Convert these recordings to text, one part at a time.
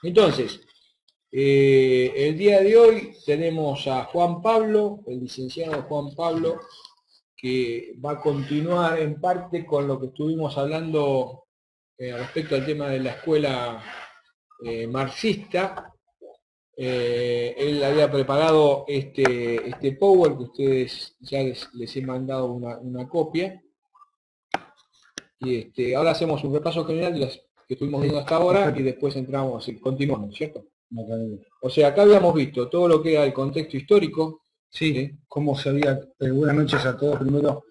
Entonces, el día de hoy tenemos a Juan Pablo, el licenciado Juan Pablo, que va a continuar en parte con lo que estuvimos hablando respecto al tema de la escuela marxista. Él había preparado este Power, que ustedes ya les he mandado una copia. Y ahora hacemos un repaso general de las que estuvimos viendo hasta ahora y después entramos y continuamos, ¿cierto? O sea, acá habíamos visto todo lo que era el contexto histórico. Sí, cómo se había... buenas noches a todos. Primero,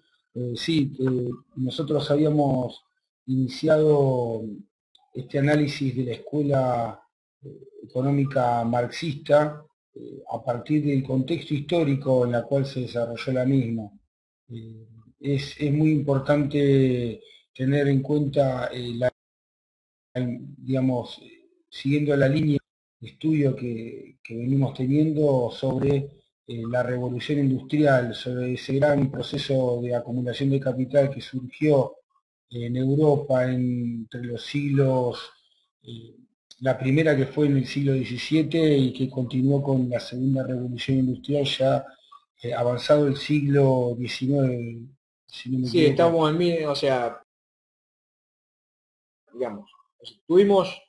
nosotros habíamos iniciado este análisis de la escuela económica marxista a partir del contexto histórico en el cual se desarrolló la misma. Es muy importante tener en cuenta, digamos, siguiendo la línea de estudio que venimos teniendo sobre la revolución industrial, sobre ese gran proceso de acumulación de capital que surgió en Europa entre los siglos, la primera que fue en el siglo XVII y que continuó con la segunda revolución industrial ya avanzado el siglo XIX, si no me Sí, equivoco. estamos o sea, digamos, tuvimos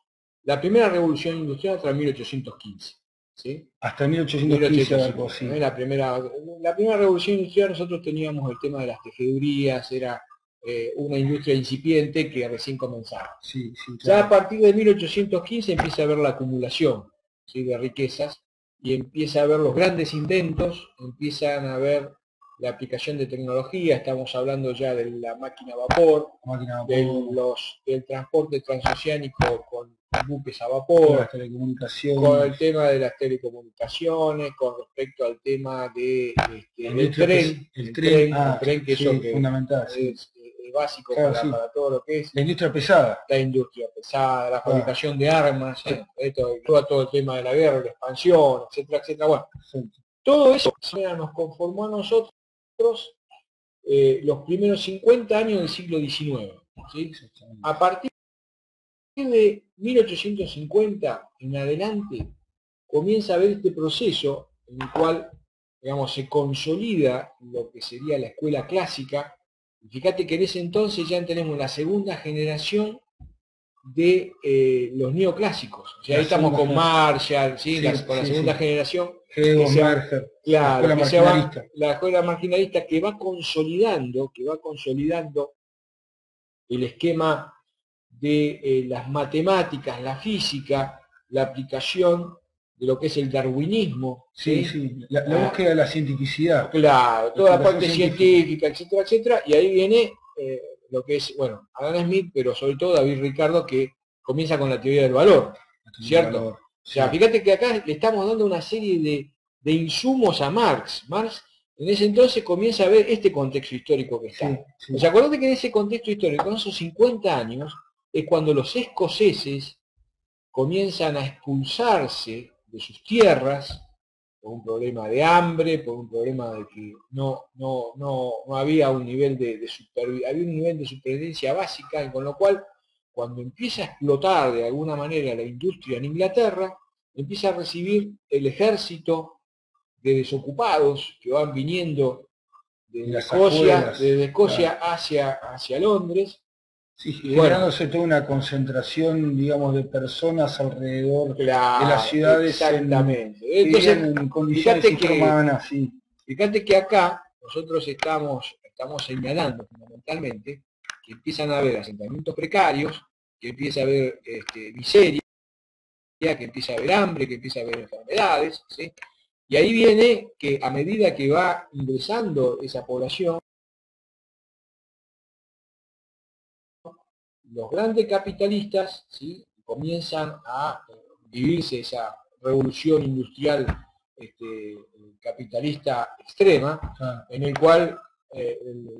la primera revolución industrial hasta 1815, ¿sí? Hasta 1815 algo 1815, así. la primera revolución industrial nosotros teníamos el tema de las tejedurías, era una industria incipiente que recién comenzaba. Sí, sí, Ya claro. a partir de 1815 empieza a haber la acumulación, ¿sí?, de riquezas y empieza a haber los grandes inventos, empiezan a haber la aplicación de tecnología, estamos hablando ya de la máquina a vapor, del transporte transoceánico con buques a vapor, las telecomunicaciones, con el tema de las telecomunicaciones, con respecto al tema del tren, el tren que sí, eso que fundamental, es básico claro, sí. para todo lo que es La industria pesada. la industria pesada, la fabricación de armas, todo el tema de la guerra, la expansión, etcétera, etcétera. Bueno, todo eso nos conformó a nosotros los primeros 50 años del siglo XIX. ¿Sí? A partir de 1850 en adelante comienza a haber este proceso en el cual, digamos, se consolida lo que sería la escuela clásica. Fíjate que en ese entonces ya tenemos la segunda generación de los neoclásicos. O sea, ahí estamos con Marshall, ¿sí? Con la segunda generación, que se va, claro, la escuela marginalista que va consolidando el esquema de las matemáticas, la física, la aplicación de lo que es el darwinismo. Sí, sí, la búsqueda de la cientificidad. Claro, toda la parte científica, etcétera, etcétera, y ahí viene lo que es, bueno, Adam Smith, pero sobre todo David Ricardo, que comienza con la teoría del valor, ¿cierto? O sea, fíjate que acá le estamos dando una serie de insumos a Marx. Marx en ese entonces comienza a ver este contexto histórico que está. O sea, acuérdate que en ese contexto histórico, en esos 50 años, es cuando los escoceses comienzan a expulsarse de sus tierras por un problema de hambre, por un problema de que no había un nivel había un nivel de supervivencia básica, y con lo cual, cuando empieza a explotar de alguna manera la industria en Inglaterra, empieza a recibir el ejército de desocupados que van viniendo desde Escocia hacia Londres. Sí, generándose toda una concentración, digamos, de personas alrededor de las ciudades. Exactamente. Entonces, en condiciones infrahumanas. Fíjate que acá nosotros estamos señalando fundamentalmente que empiezan a haber asentamientos precarios, que empieza a haber miseria, que empieza a haber hambre, que empieza a haber enfermedades, ¿sí? Y ahí viene que a medida que va ingresando esa población, los grandes capitalistas, ¿sí?, comienzan a vivirse esa revolución industrial capitalista extrema, en el cual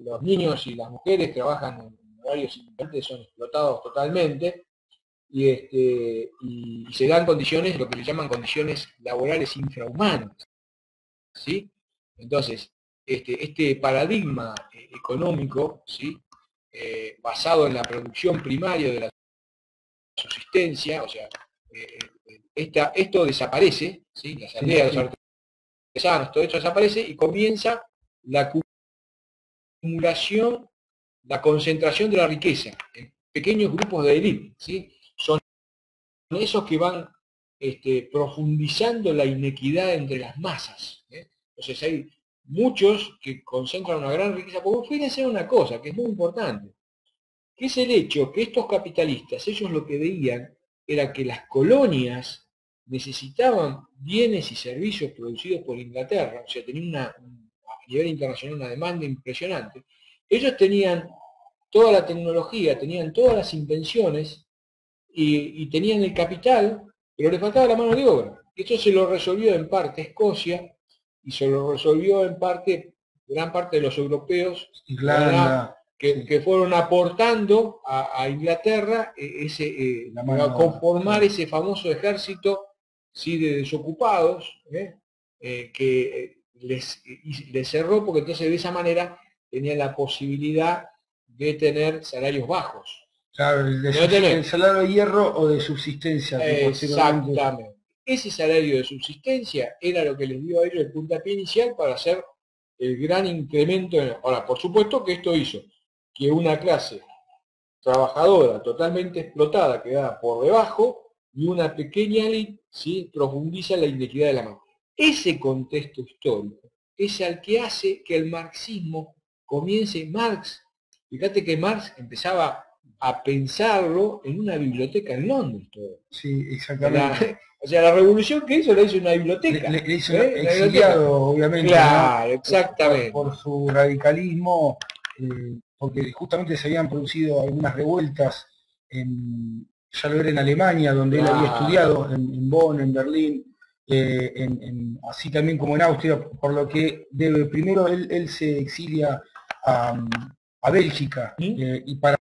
los niños y las mujeres trabajan en horarios independientes, son explotados totalmente, y se dan condiciones, lo que se llaman condiciones laborales infrahumanas, ¿sí? Entonces, este paradigma económico, ¿sí?, basado en la producción primaria de la subsistencia, o sea, esto desaparece, ¿sí? Las aldeas, los artesanos, todo esto desaparece y comienza la acumulación, la concentración de la riqueza en pequeños grupos de élite, ¿sí? Son esos que van profundizando la inequidad entre las masas. Entonces hay muchos que concentran una gran riqueza, porque fíjense una cosa que es muy importante, que es el hecho que estos capitalistas, ellos lo que veían era que las colonias necesitaban bienes y servicios producidos por Inglaterra, o sea, tenían a nivel internacional una demanda impresionante. Ellos tenían toda la tecnología, tenían todas las invenciones y tenían el capital, pero les faltaba la mano de obra. Esto se lo resolvió en parte Escocia y se lo resolvió en parte gran parte de los europeos Irlanda, que fueron aportando a Inglaterra a conformar ese famoso ejército, ¿sí?, de desocupados, que les cerró, porque entonces de esa manera tenían la posibilidad de tener salarios bajos. Claro, el salario de hierro o de subsistencia. Exactamente. Ese salario de subsistencia era lo que les dio a ellos el puntapié inicial para hacer el gran incremento. Ahora, por supuesto que esto hizo que una clase trabajadora totalmente explotada quedara por debajo y una pequeña élite, ¿sí?, profundiza la inequidad de la mano. Ese contexto histórico es el que hace que el marxismo comience. Fíjate que Marx empezaba a pensarlo en una biblioteca en Londres. Todo. Sí, exactamente. O sea, la revolución que hizo la hizo en una biblioteca. Le hizo exiliado, obviamente. Claro, ¿no? Exactamente. Por su radicalismo, porque justamente se habían producido algunas revueltas, ya lo era en Alemania, donde él había estudiado, en Bonn, en Berlín, así también como en Austria, por lo que primero él se exilia a Bélgica, y para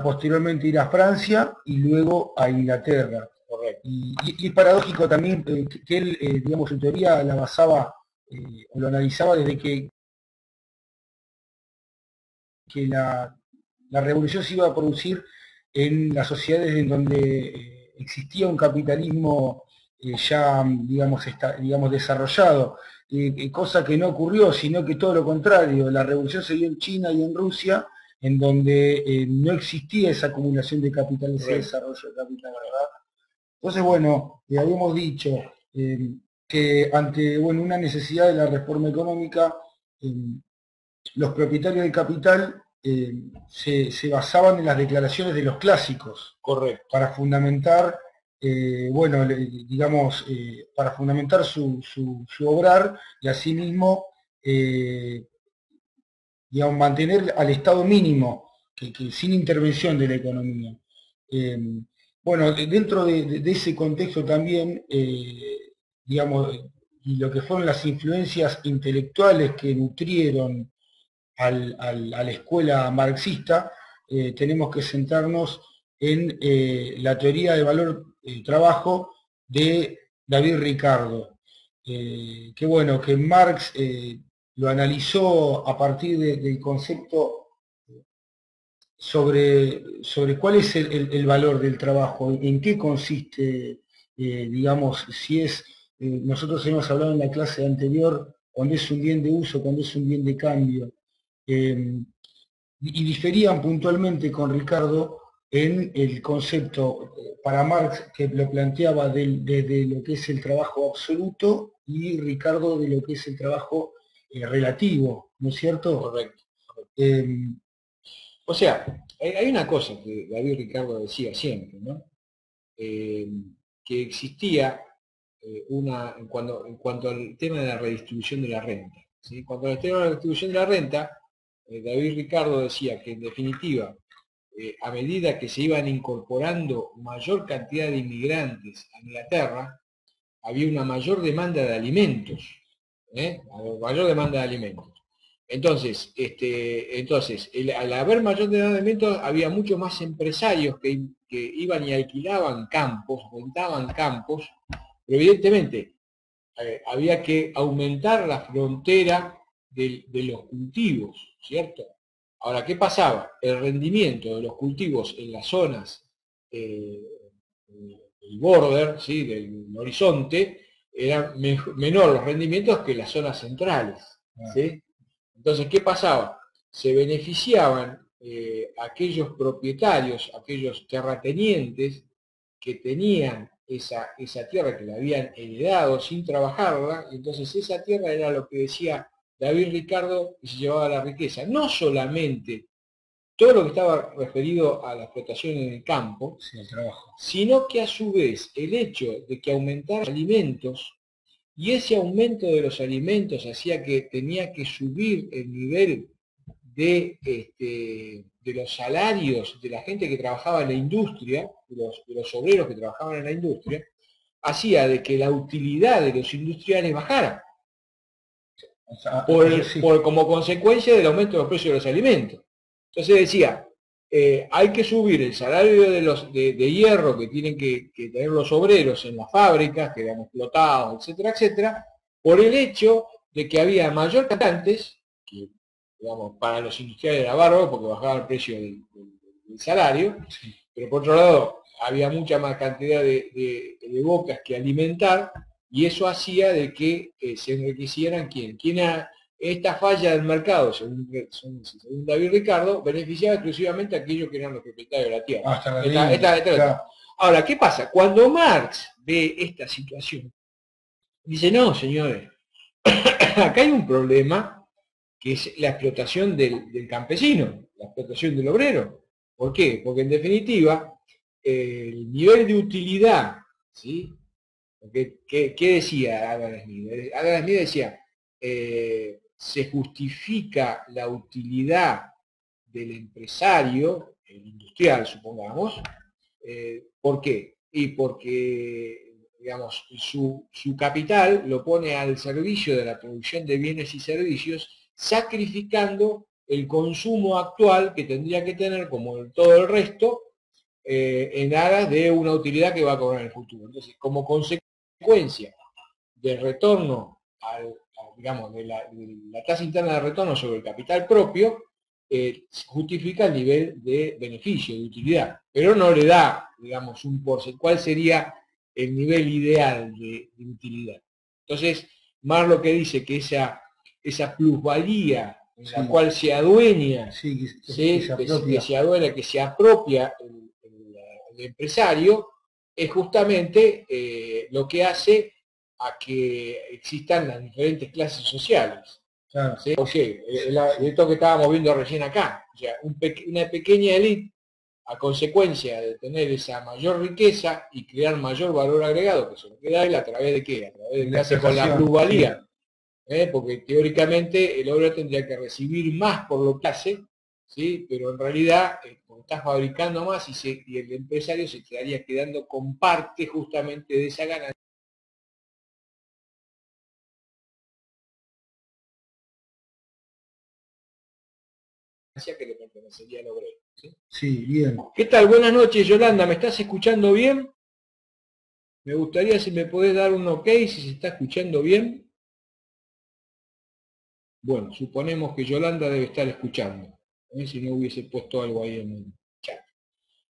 posteriormente ir a Francia y luego a Inglaterra. Y es paradójico también que él, digamos, en teoría la basaba o lo analizaba desde que la revolución se iba a producir en las sociedades en donde existía un capitalismo ya, digamos, desarrollado, cosa que no ocurrió, sino que todo lo contrario, la revolución se dio en China y en Rusia, en donde no existía esa acumulación de capital, ese desarrollo de capital, ¿verdad? Entonces, bueno, habíamos dicho que ante una necesidad de la reforma económica, los propietarios del capital se basaban en las declaraciones de los clásicos. Correcto. Para fundamentar, para fundamentar su obrar y asimismo, mantener al Estado mínimo, que sin intervención de la economía. Dentro de ese contexto también, y lo que fueron las influencias intelectuales que nutrieron a la escuela marxista, tenemos que centrarnos en la teoría del valor trabajo de David Ricardo, que Marx lo analizó a partir del concepto sobre cuál es el valor del trabajo, en qué consiste, si es, nosotros hemos hablado en la clase anterior, cuando es un bien de uso, cuando es un bien de cambio, y diferían puntualmente con Ricardo en el concepto para Marx, que lo planteaba desde lo que es el trabajo absoluto, y Ricardo de lo que es el trabajo relativo, ¿no es cierto? Correcto. O sea, hay una cosa que David Ricardo decía siempre, ¿no? Que existía en cuanto al tema de la redistribución de la renta. ¿Sí? Cuando al tema de la redistribución de la renta, David Ricardo decía que en definitiva, a medida que se iban incorporando mayor cantidad de inmigrantes a Inglaterra, había una mayor demanda de alimentos, mayor demanda de alimentos. Entonces, al haber mayor demanda de alimentos, había muchos más empresarios que iban y alquilaban campos, rentaban campos, pero evidentemente había que aumentar la frontera de los cultivos, ¿cierto? Ahora, ¿qué pasaba? El rendimiento de los cultivos en las zonas border, ¿sí? Del horizonte, eran menor los rendimientos que las zonas centrales. ¿Sí? Entonces, ¿qué pasaba? Se beneficiaban aquellos propietarios, aquellos terratenientes que tenían esa tierra que la habían heredado sin trabajarla, y entonces esa tierra era lo que decía David Ricardo que se llevaba la riqueza. No solamente todo lo que estaba referido a la explotación en el campo, sí, el trabajo, sino que a su vez el hecho de que aumentara los alimentos, y ese aumento de los alimentos hacía que tenía que subir el nivel de los salarios de la gente que trabajaba en la industria, de los obreros que trabajaban en la industria, hacía de que la utilidad de los industriales bajara, o sea, sí, como consecuencia del aumento de los precios de los alimentos. Entonces decía, hay que subir el salario de hierro que tienen que tener los obreros en las fábricas, que eran explotados, etcétera, etcétera, por el hecho de que había mayor cantantes, que digamos, para los industriales era bárbaro porque bajaba el precio del salario, sí. pero por otro lado había mucha más cantidad de bocas que alimentar, y eso hacía de que se enriquecieran esta falla del mercado, según David Ricardo, beneficiaba exclusivamente a aquellos que eran los propietarios de la tierra. Claro. Ahora, ¿qué pasa? Cuando Marx ve esta situación, dice, no, señores, acá hay un problema que es la explotación del campesino, la explotación del obrero. ¿Por qué? Porque en definitiva, el nivel de utilidad, ¿sí? Porque, ¿qué decía Adam Smith? Adam Smith decía, se justifica la utilidad del empresario, el industrial, supongamos. ¿Por qué? Y porque, digamos, su capital lo pone al servicio de la producción de bienes y servicios, sacrificando el consumo actual que tendría que tener, como todo el resto, en aras de una utilidad que va a cobrar en el futuro. Entonces, como consecuencia del retorno digamos, de la tasa interna de retorno sobre el capital propio, justifica el nivel de beneficio, de utilidad, pero no le da, digamos, un porcentaje. ¿Cuál sería el nivel ideal de utilidad? Entonces, más lo que dice que esa plusvalía en la cual se adueña, que se apropia el empresario, es justamente lo que hace a que existan las diferentes clases sociales. Claro. ¿Sí? O sea, esto que estábamos viendo recién acá, o sea, una pequeña élite, a consecuencia de tener esa mayor riqueza y crear mayor valor agregado, que se lo queda él, ¿a través de qué? A través de que hace con la plusvalía. Porque teóricamente el obrero tendría que recibir más por lo que hace, ¿sí? Pero en realidad, como está fabricando más y el empresario se quedaría quedando con parte justamente de esa ganancia que le pertenecería al obrero. ¿Sí? Sí, bien. ¿Qué tal? Buenas noches, Yolanda, ¿me estás escuchando bien? Me gustaría si me podés dar un ok, si se está escuchando bien. Bueno, suponemos que Yolanda debe estar escuchando. Si no hubiese puesto algo ahí en el chat.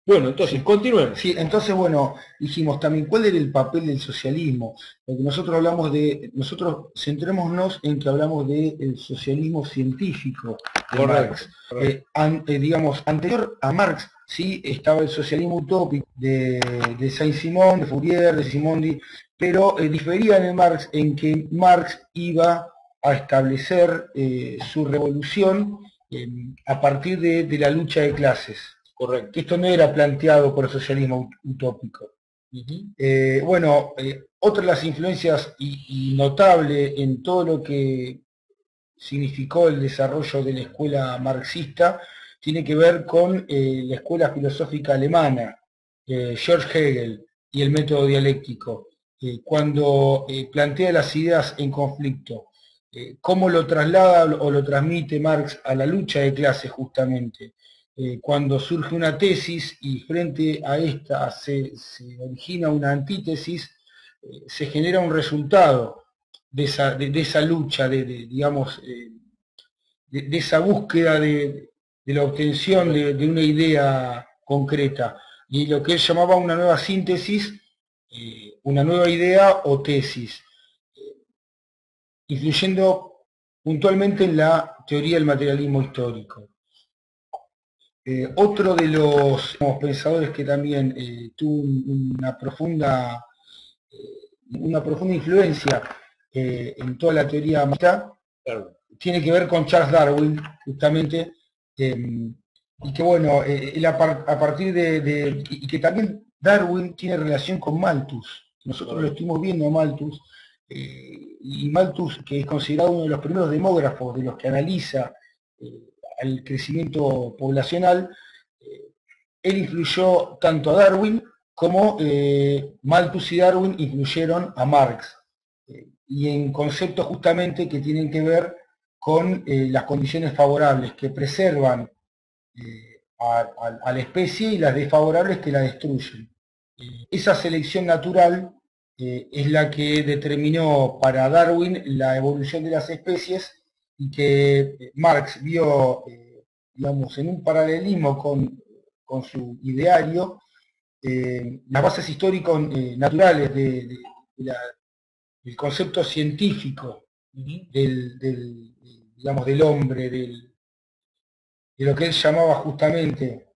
Bueno, entonces, continuemos. Sí, entonces, bueno, dijimos también, ¿cuál era el papel del socialismo? Porque nosotros centrémonos en que hablamos del socialismo científico de Marx. Digamos, anterior a Marx, sí, estaba el socialismo utópico de Saint-Simon, de Fourier, de Simondi, pero diferían en Marx en que Marx iba a establecer su revolución a partir de la lucha de clases. Correcto. Que esto no era planteado por el socialismo utópico. Otra de las influencias y notable en todo lo que significó el desarrollo de la escuela marxista tiene que ver con la escuela filosófica alemana, George Hegel y el método dialéctico, cuando plantea las ideas en conflicto, cómo lo traslada o lo transmite Marx a la lucha de clases justamente. Cuando surge una tesis y frente a esta se origina una antítesis, se genera un resultado de esa lucha, digamos, de esa búsqueda de la obtención de una idea concreta. Y lo que él llamaba una nueva síntesis una nueva idea o tesis, influyendo puntualmente en la teoría del materialismo histórico. Otro de los pensadores que también tuvo una profunda influencia en toda la teoría marxista tiene que ver con Charles Darwin, justamente, y que bueno, él a partir y que también Darwin tiene relación con Malthus. Nosotros lo estuvimos viendo a Malthus, y Malthus, que es considerado uno de los primeros demógrafos de los que analiza el crecimiento poblacional, él influyó tanto a Darwin como Malthus y Darwin influyeron a Marx, y en conceptos justamente que tienen que ver con las condiciones favorables que preservan a la especie y las desfavorables que la destruyen. Esa selección natural es la que determinó para Darwin la evolución de las especies, y que Marx vio, digamos, en un paralelismo con su ideario, las bases históricos naturales del concepto científico digamos, del hombre, de lo que él llamaba justamente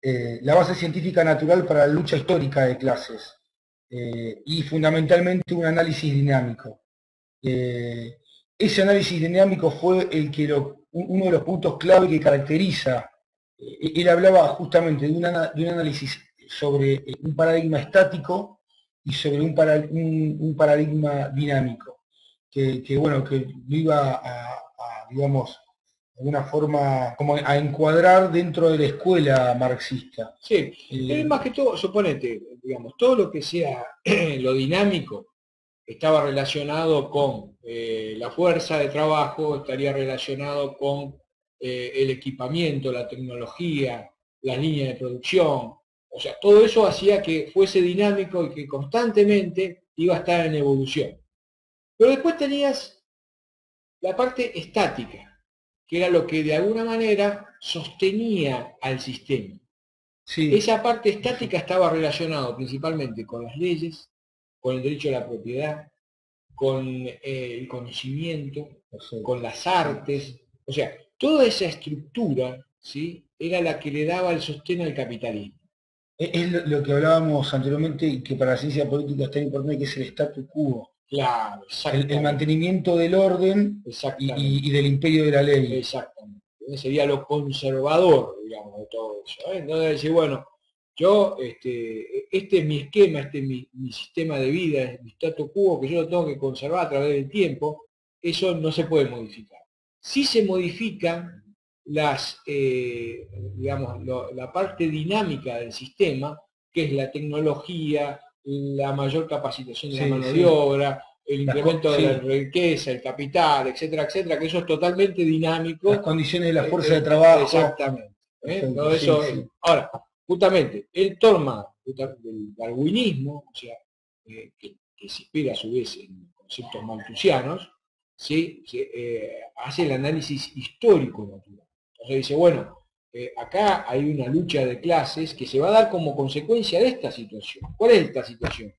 la base científica natural para la lucha histórica de clases, y fundamentalmente un análisis dinámico. Ese análisis dinámico fue uno de los puntos clave que caracteriza. Él hablaba justamente de un análisis sobre un paradigma estático y sobre un paradigma dinámico, bueno, que lo iba digamos, de alguna forma, como a encuadrar dentro de la escuela marxista. Sí, más que todo, suponete, digamos, todo lo que sea lo dinámico estaba relacionado con la fuerza de trabajo, estaría relacionado con el equipamiento, la tecnología, las líneas de producción. O sea, todo eso hacía que fuese dinámico y que constantemente iba a estar en evolución. Pero después tenías la parte estática, que era lo que de alguna manera sostenía al sistema. Sí. Esa parte estática estaba relacionada principalmente con las leyes, con el derecho a la propiedad, con el conocimiento, con las artes. O sea, toda esa estructura, ¿sí?, era la que le daba el sostén al capitalismo. Es lo que hablábamos anteriormente, y que para la ciencia política es tan importante, que es el statu quo. Claro, el mantenimiento del orden y del imperio de la ley. Exactamente. Sería lo conservador, digamos, de todo eso. Entonces decir, bueno, yo, este es mi esquema, este es mi sistema de vida, es mi statu quo, que yo lo tengo que conservar a través del tiempo, eso no se puede modificar. Sí se modifican digamos, la parte dinámica del sistema, que es la tecnología, la mayor capacitación de la mano de obra, el incremento de la riqueza, el capital, etcétera, etcétera, que eso es totalmente dinámico. Las condiciones de la fuerza de trabajo. Exactamente. Todo eso, ahora, justamente, el toma del darwinismo, o sea, que se inspira a su vez en conceptos malthusianos, ¿sí?, hace el análisis histórico natural. Entonces dice, bueno, acá hay una lucha de clases que se va a dar como consecuencia de esta situación. ¿Cuál es esta situación?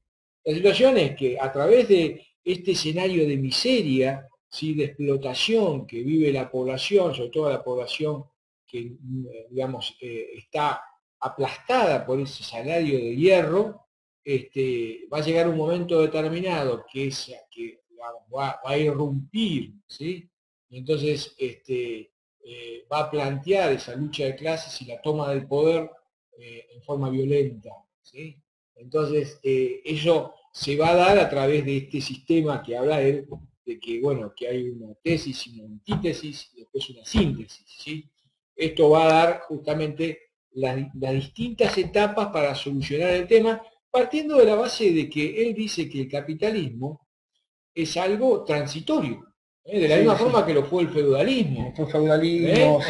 La situación es que a través de este escenario de miseria, ¿sí?, de explotación que vive la población, sobre todo la población que, digamos, está aplastada por ese salario de hierro, va a llegar un momento determinado que digamos, va a irrumpir, ¿sí? Y entonces va a plantear esa lucha de clases y la toma del poder en forma violenta, ¿sí? Entonces, eso se va a dar a través de este sistema que habla él, de que, bueno, que hay una tesis y una antítesis y después una síntesis, ¿sí? Esto va a dar justamente las distintas etapas para solucionar el tema, partiendo de la base de que él dice que el capitalismo es algo transitorio, de la misma forma que lo fue el feudalismo. Fue feudalismo,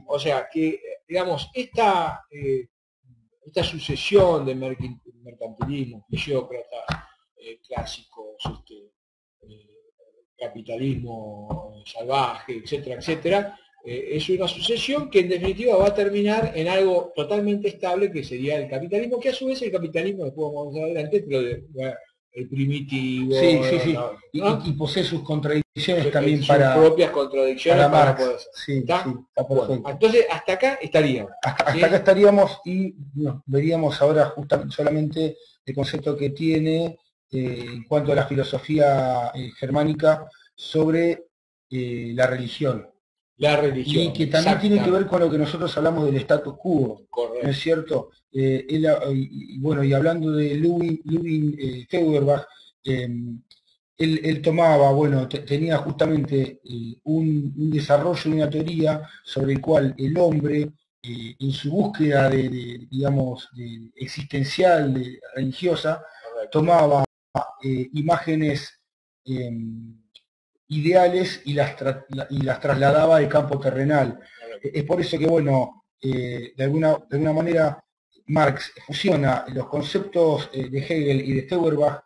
o sea, que, digamos, esta sucesión de mercantilismo, fisiócratas, clásicos, capitalismo salvaje, etcétera, etcétera, es una sucesión que en definitiva va a terminar en algo totalmente estable que sería el capitalismo, que a su vez el capitalismo, después vamos a ver adelante, pero el Sí, primitivo, sí, sí. ¿no? Y posee sus contradicciones también Sus propias contradicciones para Marx. poder hacer. Sí, sí, ¿Está? está Bueno, perfecto. entonces hasta acá estaríamos. Hasta acá estaríamos y veríamos ahora justamente solamente el concepto que tiene en cuanto a la filosofía germánica sobre la religión. La Y religión, que también tiene que ver exactamente. con lo que nosotros hablamos del status quo, ¿no es Correcto. cierto? Bueno, y hablando de Ludwig Feuerbach, él tomaba, bueno, tenía justamente un desarrollo de una teoría sobre el cual el hombre, en su búsqueda digamos, existencial, religiosa, Correcto. tomaba imágenes eh, ideales y las trasladaba al campo terrenal. Es por eso que, bueno, de alguna manera Marx fusiona los conceptos de Hegel y de Feuerbach,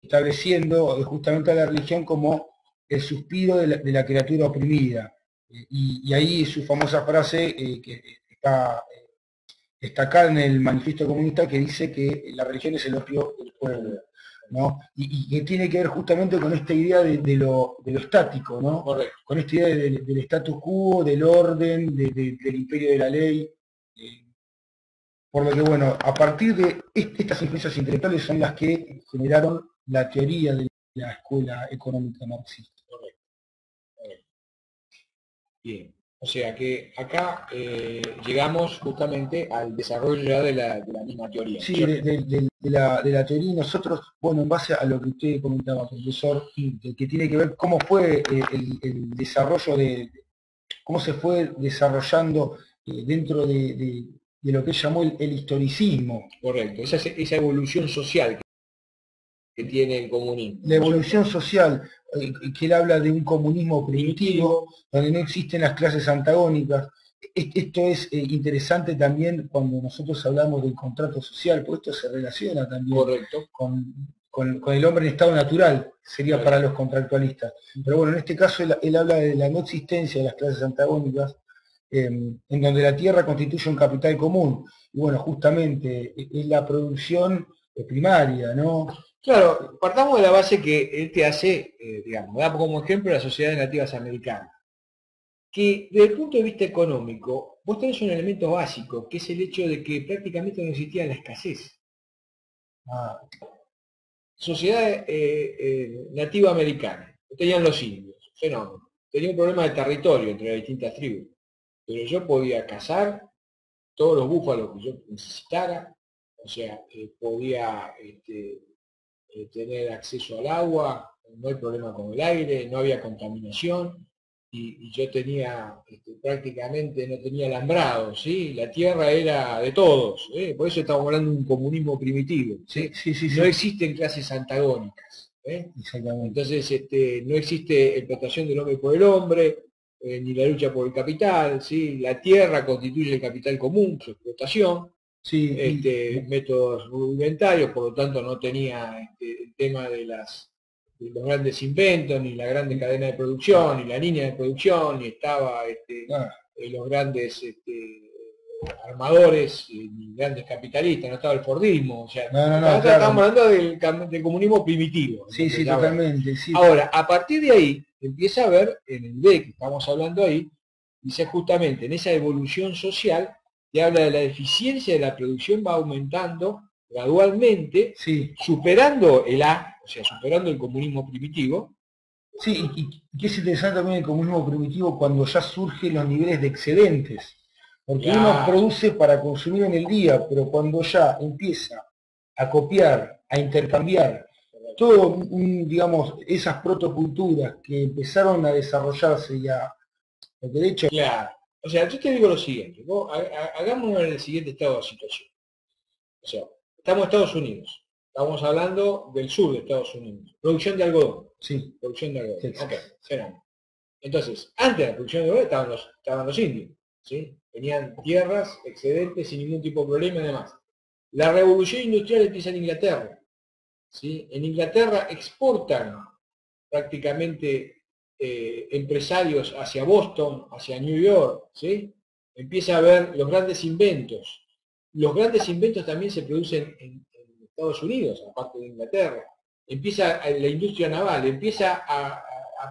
estableciendo justamente a la religión como el suspiro de la criatura oprimida. Y ahí su famosa frase, que está destacada en el manifiesto comunista, que dice que la religión es el opio del pueblo, ¿no? Y que tiene que ver justamente con esta idea de lo estático, ¿no? Correcto. Con esta idea del status quo, del orden, del imperio de la ley. Por lo que, bueno, a partir de estas influencias intelectuales son las que generaron la teoría de la escuela económica marxista. Correcto. Bien. O sea que acá llegamos justamente al desarrollo ya de la misma teoría, ¿no es Sí, cierto? de la teoría, y nosotros, bueno, en base a lo que usted comentaba, profesor, que tiene que ver cómo fue el desarrollo cómo se fue desarrollando dentro de lo que él llamó el historicismo. Correcto. Esa evolución social que tiene el comunismo, La ¿no es cierto? evolución social, que él habla de un comunismo primitivo, Primitivo. donde no existen las clases antagónicas. Esto es interesante también cuando nosotros hablamos del contrato social, porque esto se relaciona también Correcto. con el hombre en estado natural, sería para Correcto. los contractualistas. Pero bueno, en este caso él habla de la no existencia de las clases antagónicas, en donde la tierra constituye un capital común. Y bueno, justamente es la producción primaria, ¿no? Claro, partamos de la base que él te hace, digamos, da como ejemplo las sociedades nativas americanas, que desde el punto de vista económico, vos tenés un elemento básico, que es el hecho de que prácticamente no existía la escasez. Ah, Sociedad nativa americana, tenían los indios, fenómeno. Tenía un problema de territorio entre las distintas tribus, pero yo podía cazar todos los búfalos que yo necesitara, o sea, podía tener acceso al agua, no hay problema con el aire, no había contaminación, y yo tenía, prácticamente no tenía alambrado, ¿sí? La tierra era de todos, ¿eh? Por eso estamos hablando de un comunismo primitivo, sí, ¿sí? sí, sí, No sí, existen clases antagónicas, ¿eh? exactamente. Entonces, no existe explotación del hombre por el hombre, ni la lucha por el capital, ¿sí? La tierra constituye el capital común, su explotación, Sí, métodos rudimentarios, por lo tanto no tenía el tema de los grandes inventos, ni la grande cadena de producción, ni la línea de producción, ni estaba ah, los grandes armadores, ni grandes capitalistas, no estaba el Fordismo, o sea, no, no, no, estábamos claro. hablando del comunismo primitivo, Sí, donde sí, ya hablamos. totalmente. Sí, Ahora, a partir de ahí, empieza a ver, en el B que estamos hablando ahí, dice justamente en esa evolución social, que habla de la eficiencia de la producción va aumentando gradualmente, sí, superando el A, o sea, superando el comunismo primitivo. sí, y que es interesante también el comunismo primitivo cuando ya surgen los niveles de excedentes. Porque uno Claro, produce para consumir en el día, pero cuando ya empieza a copiar, a intercambiar, todo, digamos, esas protoculturas que empezaron a desarrollarse ya, porque de hecho, claro. O sea, yo te digo lo siguiente, hagamos el siguiente estado de situación. O sea, estamos en Estados Unidos, estamos hablando del sur de Estados Unidos, producción de algodón, sí, producción de algodón, ok, Texas. será. Entonces, antes de la producción de algodón estaban los indios, ¿sí? Tenían tierras excedentes sin ningún tipo de problema y demás. La revolución industrial empieza en Inglaterra, ¿sí? En Inglaterra exportan prácticamente empresarios hacia Boston, hacia New York, ¿sí? Empieza a haber los grandes inventos. Los grandes inventos también se producen en Estados Unidos, aparte de Inglaterra. Empieza la industria naval, empieza a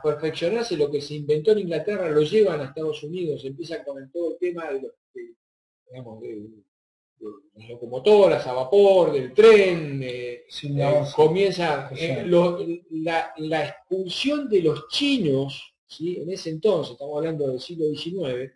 perfeccionarse lo que se inventó en Inglaterra, lo llevan a Estados Unidos, empieza con todo el tema digamos, de las locomotoras a vapor, del tren, comienza la expulsión de los chinos, ¿sí? En ese entonces, estamos hablando del siglo XIX,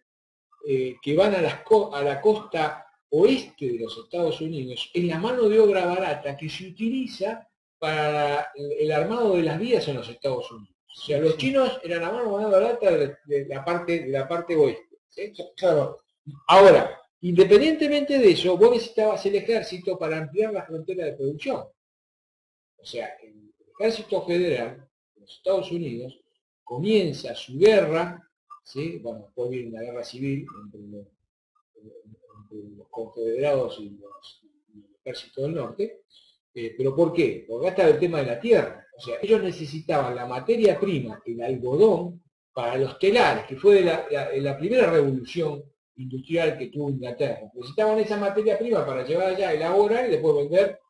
que van a la costa oeste de los Estados Unidos, es la mano de obra barata que se utiliza para el armado de las vías en los Estados Unidos. O sea, los chinos eran la mano de obra barata de la parte oeste, ¿sí? Claro. Ahora, independientemente de eso, vos necesitabas el ejército para ampliar la frontera de producción. O sea, el ejército federal de los Estados Unidos comienza su guerra, ¿sí? Bueno, después viene la guerra civil entre los confederados y el ejército del norte. ¿Pero por qué? Porque acá está el tema de la tierra. O sea, ellos necesitaban la materia prima, el algodón, para los telares, que fue la primera revolución industrial que tuvo Inglaterra. Necesitaban esa materia prima para llevar allá, elaborar y después vender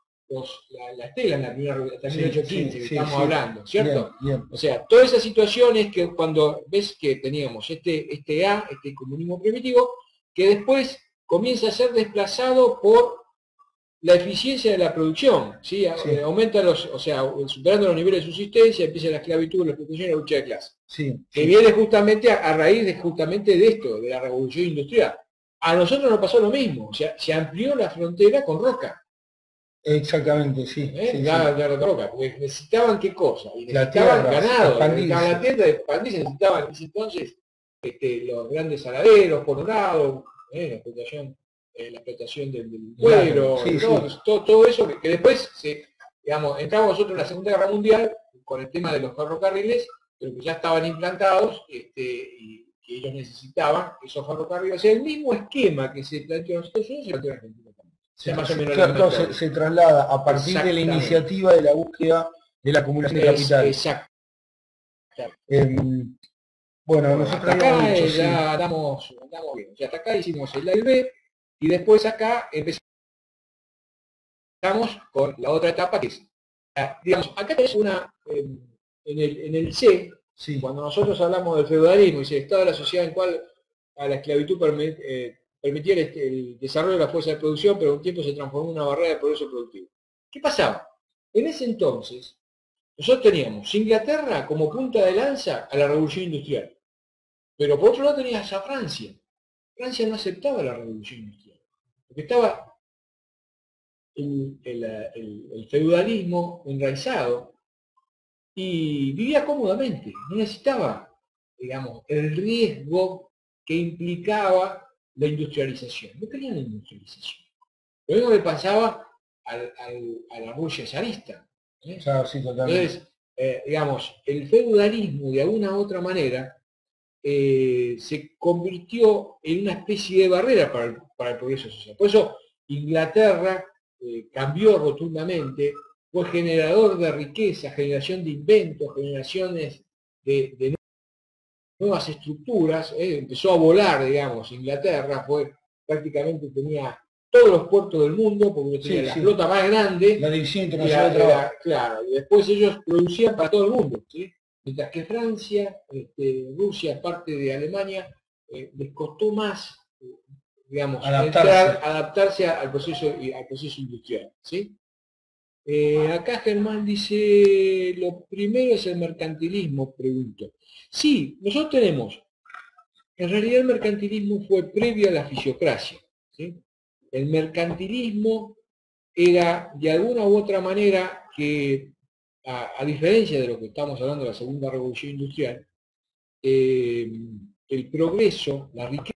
las telas en la primera revolución, hasta 1815 que estamos hablando, ¿cierto? Bien. O sea, todas esas situaciones que cuando ves que teníamos este comunismo primitivo, que después comienza a ser desplazado por la eficiencia de la producción, ¿sí? Aumenta superando los niveles de subsistencia, empieza la esclavitud, la explotación y la lucha de clase. Que viene justamente a raíz de esto, de la revolución industrial. A nosotros nos pasó lo mismo, o sea, se amplió la frontera con roca. Exactamente, sí. Roca, porque necesitaban qué cosa, y necesitaban ganado, necesitaban la tierra de expandirse, necesitaban en ese entonces los grandes saladeros, colorados, la explotación del cuero, todo eso que después entramos nosotros en la Segunda Guerra Mundial con el tema de los ferrocarriles, pero que ya estaban implantados y que ellos necesitaban esos ferrocarriles. O sea, el mismo esquema que se planteó en Estados Unidos se planteó en Argentina también. Se traslada a partir de la iniciativa de la búsqueda de la acumulación de capital. Exacto. Bueno, nosotros acá ya andamos bien. O sea, hasta acá hicimos el A y el B, y después acá empezamos con la otra etapa que es, digamos, acá tenés en el C, cuando nosotros hablamos del feudalismo y el estado de la sociedad en cual a la esclavitud permitía el desarrollo de la fuerza de producción, pero en un tiempo se transformó en una barrera de progreso productivo. ¿Qué pasaba? En ese entonces, nosotros teníamos Inglaterra como punta de lanza a la revolución industrial, pero por otro lado tenías a Francia. Francia no aceptaba la revolución industrial, porque estaba el feudalismo enraizado y vivía cómodamente, no necesitaba, digamos, el riesgo que implicaba la industrialización. No querían la industrialización. Lo mismo le pasaba a la Rusia zarista. Entonces, digamos, el feudalismo de alguna u otra manera se convirtió en una especie de barrera para el progreso social. Por eso Inglaterra cambió rotundamente, fue generador de riqueza, generación de inventos, generaciones de nuevas estructuras, empezó a volar, digamos, Inglaterra, prácticamente tenía todos los puertos del mundo, porque tenía la flota más grande, la división internacional, claro, y después ellos producían para todo el mundo, ¿sí? Mientras que Francia, Rusia, parte de Alemania, les costó más, digamos, adaptarse al proceso industrial, ¿sí? Acá Germán dice, lo primero es el mercantilismo, pregunto. Sí, nosotros tenemos, en realidad el mercantilismo fue previo a la fisiocracia, ¿sí? El mercantilismo era de alguna u otra manera que, a diferencia de lo que estamos hablando de la segunda revolución industrial, el progreso, la riqueza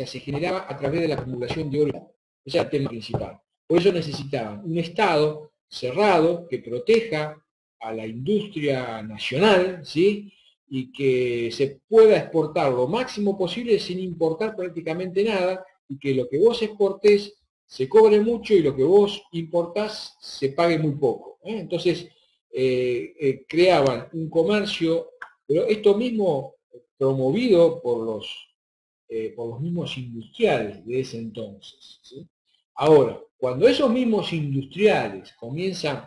se generaba a través de la acumulación de oro. Ese era el tema principal. Por eso necesitaban un Estado cerrado que proteja a la industria nacional, ¿sí? Y que se pueda exportar lo máximo posible sin importar prácticamente nada, y que lo que vos exportés se cobre mucho y lo que vos importás se pague muy poco. Entonces, creaban un comercio, pero esto mismo promovido por los mismos industriales de ese entonces, ¿sí? Ahora, cuando esos mismos industriales comienzan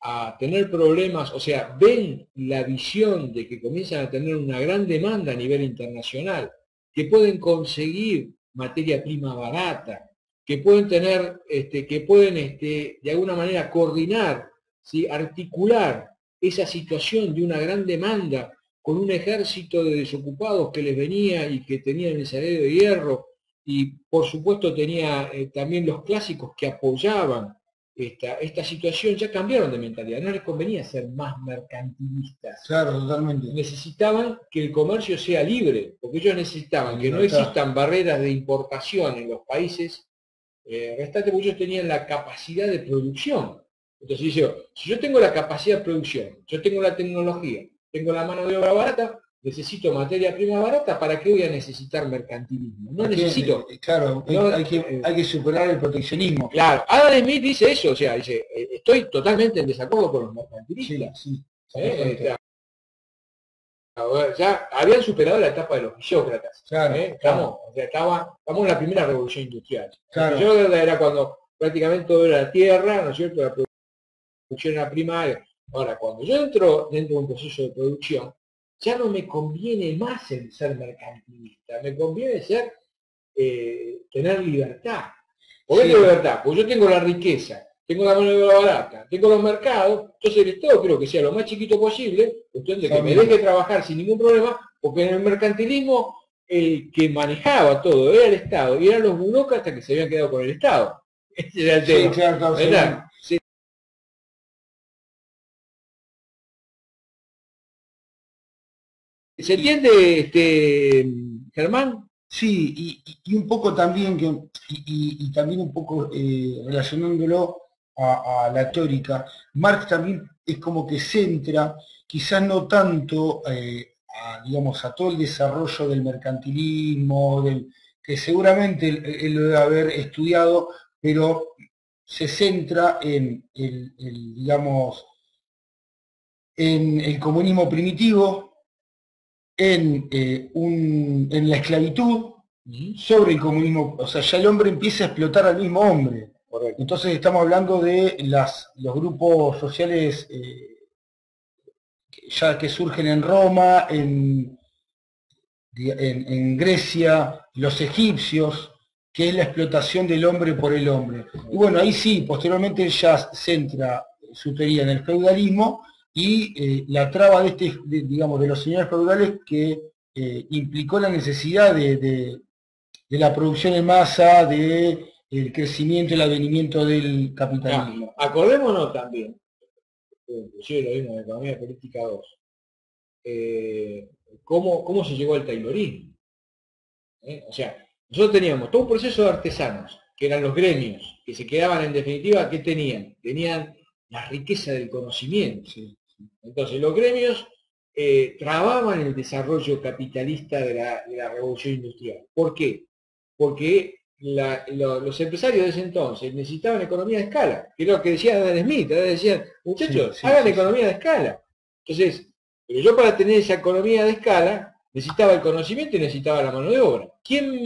a tener problemas, o sea, ven la visión de que comienzan a tener una gran demanda a nivel internacional, que pueden conseguir materia prima barata, que pueden tener, que pueden de alguna manera coordinar, ¿sí? Articular esa situación de una gran demanda con un ejército de desocupados que les venía y que tenían el salario de hierro, y por supuesto tenía también los clásicos que apoyaban esta situación, ya cambiaron de mentalidad, no les convenía ser más mercantilistas. Claro, totalmente. Necesitaban que el comercio sea libre, porque ellos necesitaban que no existan barreras de importación en los países restantes, porque ellos tenían la capacidad de producción. Entonces si yo tengo la capacidad de producción, yo tengo la tecnología, tengo la mano de obra barata, necesito materia prima barata, ¿para qué voy a necesitar mercantilismo? No necesito. Claro, no, hay que superar el proteccionismo. Claro, Adam Smith dice eso, o sea, dice, estoy totalmente en desacuerdo con los mercantilistas. Sí, ya habían superado la etapa de los fisiócratas. Claro, estamos en la primera revolución industrial. Claro. El fisiócrata era cuando prácticamente todo era tierra, ¿no es cierto? La producción era primaria. Ahora, cuando yo entro dentro de un proceso de producción, ya no me conviene más el ser mercantilista, me conviene ser tener libertad. ¿Por qué libertad? Pues yo tengo la riqueza, tengo la mano de obra barata, tengo los mercados, entonces el Estado quiero que sea lo más chiquito posible, cuestión de que me deje trabajar sin ningún problema, porque en el mercantilismo el que manejaba todo era el Estado, y eran los burócratas que se habían quedado con el Estado. Ese era el tema. Claro, sí. ¿Se entiende, Germán? Sí, y un poco también, y también un poco relacionándolo a la teórica, Marx también es como que centra, quizás no tanto digamos, a todo el desarrollo del mercantilismo, que seguramente él lo debe haber estudiado, pero se centra digamos, en el comunismo primitivo, en la esclavitud, sobre el comunismo, o sea, ya el hombre empieza a explotar al mismo hombre. Correcto. Entonces estamos hablando de los grupos sociales ya que surgen en Roma, en Grecia, los egipcios, que es la explotación del hombre por el hombre. Y bueno, ahí sí, posteriormente ya centra su teoría en el feudalismo y la traba digamos, de los señores feudales que implicó la necesidad de la producción en masa, del crecimiento y el advenimiento del capitalismo. Acordémonos también, inclusive lo vimos en Economía Política 2, cómo se llegó al taylorismo. O sea, nosotros teníamos todo un proceso de artesanos, que eran los gremios, que se quedaban en definitiva, ¿qué tenían? Tenían la riqueza del conocimiento. Entonces los gremios trababan el desarrollo capitalista de la revolución industrial. ¿Por qué? Porque los empresarios de ese entonces necesitaban economía de escala, que es lo que decía Adam Smith. Decían, muchachos, hagan economía de escala. Entonces, pero yo para tener esa economía de escala necesitaba el conocimiento y necesitaba la mano de obra. ¿Quién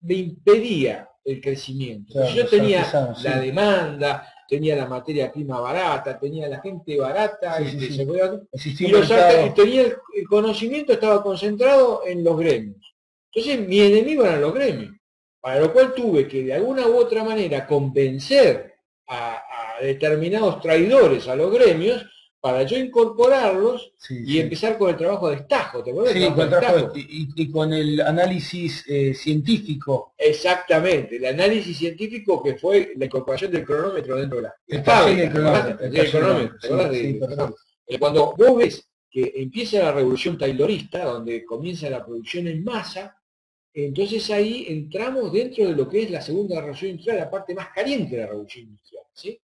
me impedía el crecimiento? Claro, yo tenía la demanda, tenía la materia prima barata, tenía la gente barata, y tenía el conocimiento, estaba concentrado en los gremios. Entonces mi enemigo eran los gremios, para lo cual tuve que de alguna u otra manera convencer a determinados traidores a los gremios para yo incorporarlos y empezar con el trabajo de destajo, ¿te acuerdas? Sí, con el trabajo y con el análisis científico. Exactamente, el análisis científico que fue la incorporación del cronómetro dentro de la el cronómetro. Cuando vos ves que empieza la revolución taylorista, donde comienza la producción en masa, entonces ahí entramos dentro de lo que es la segunda revolución industrial, la parte más caliente de la revolución industrial, ¿sí?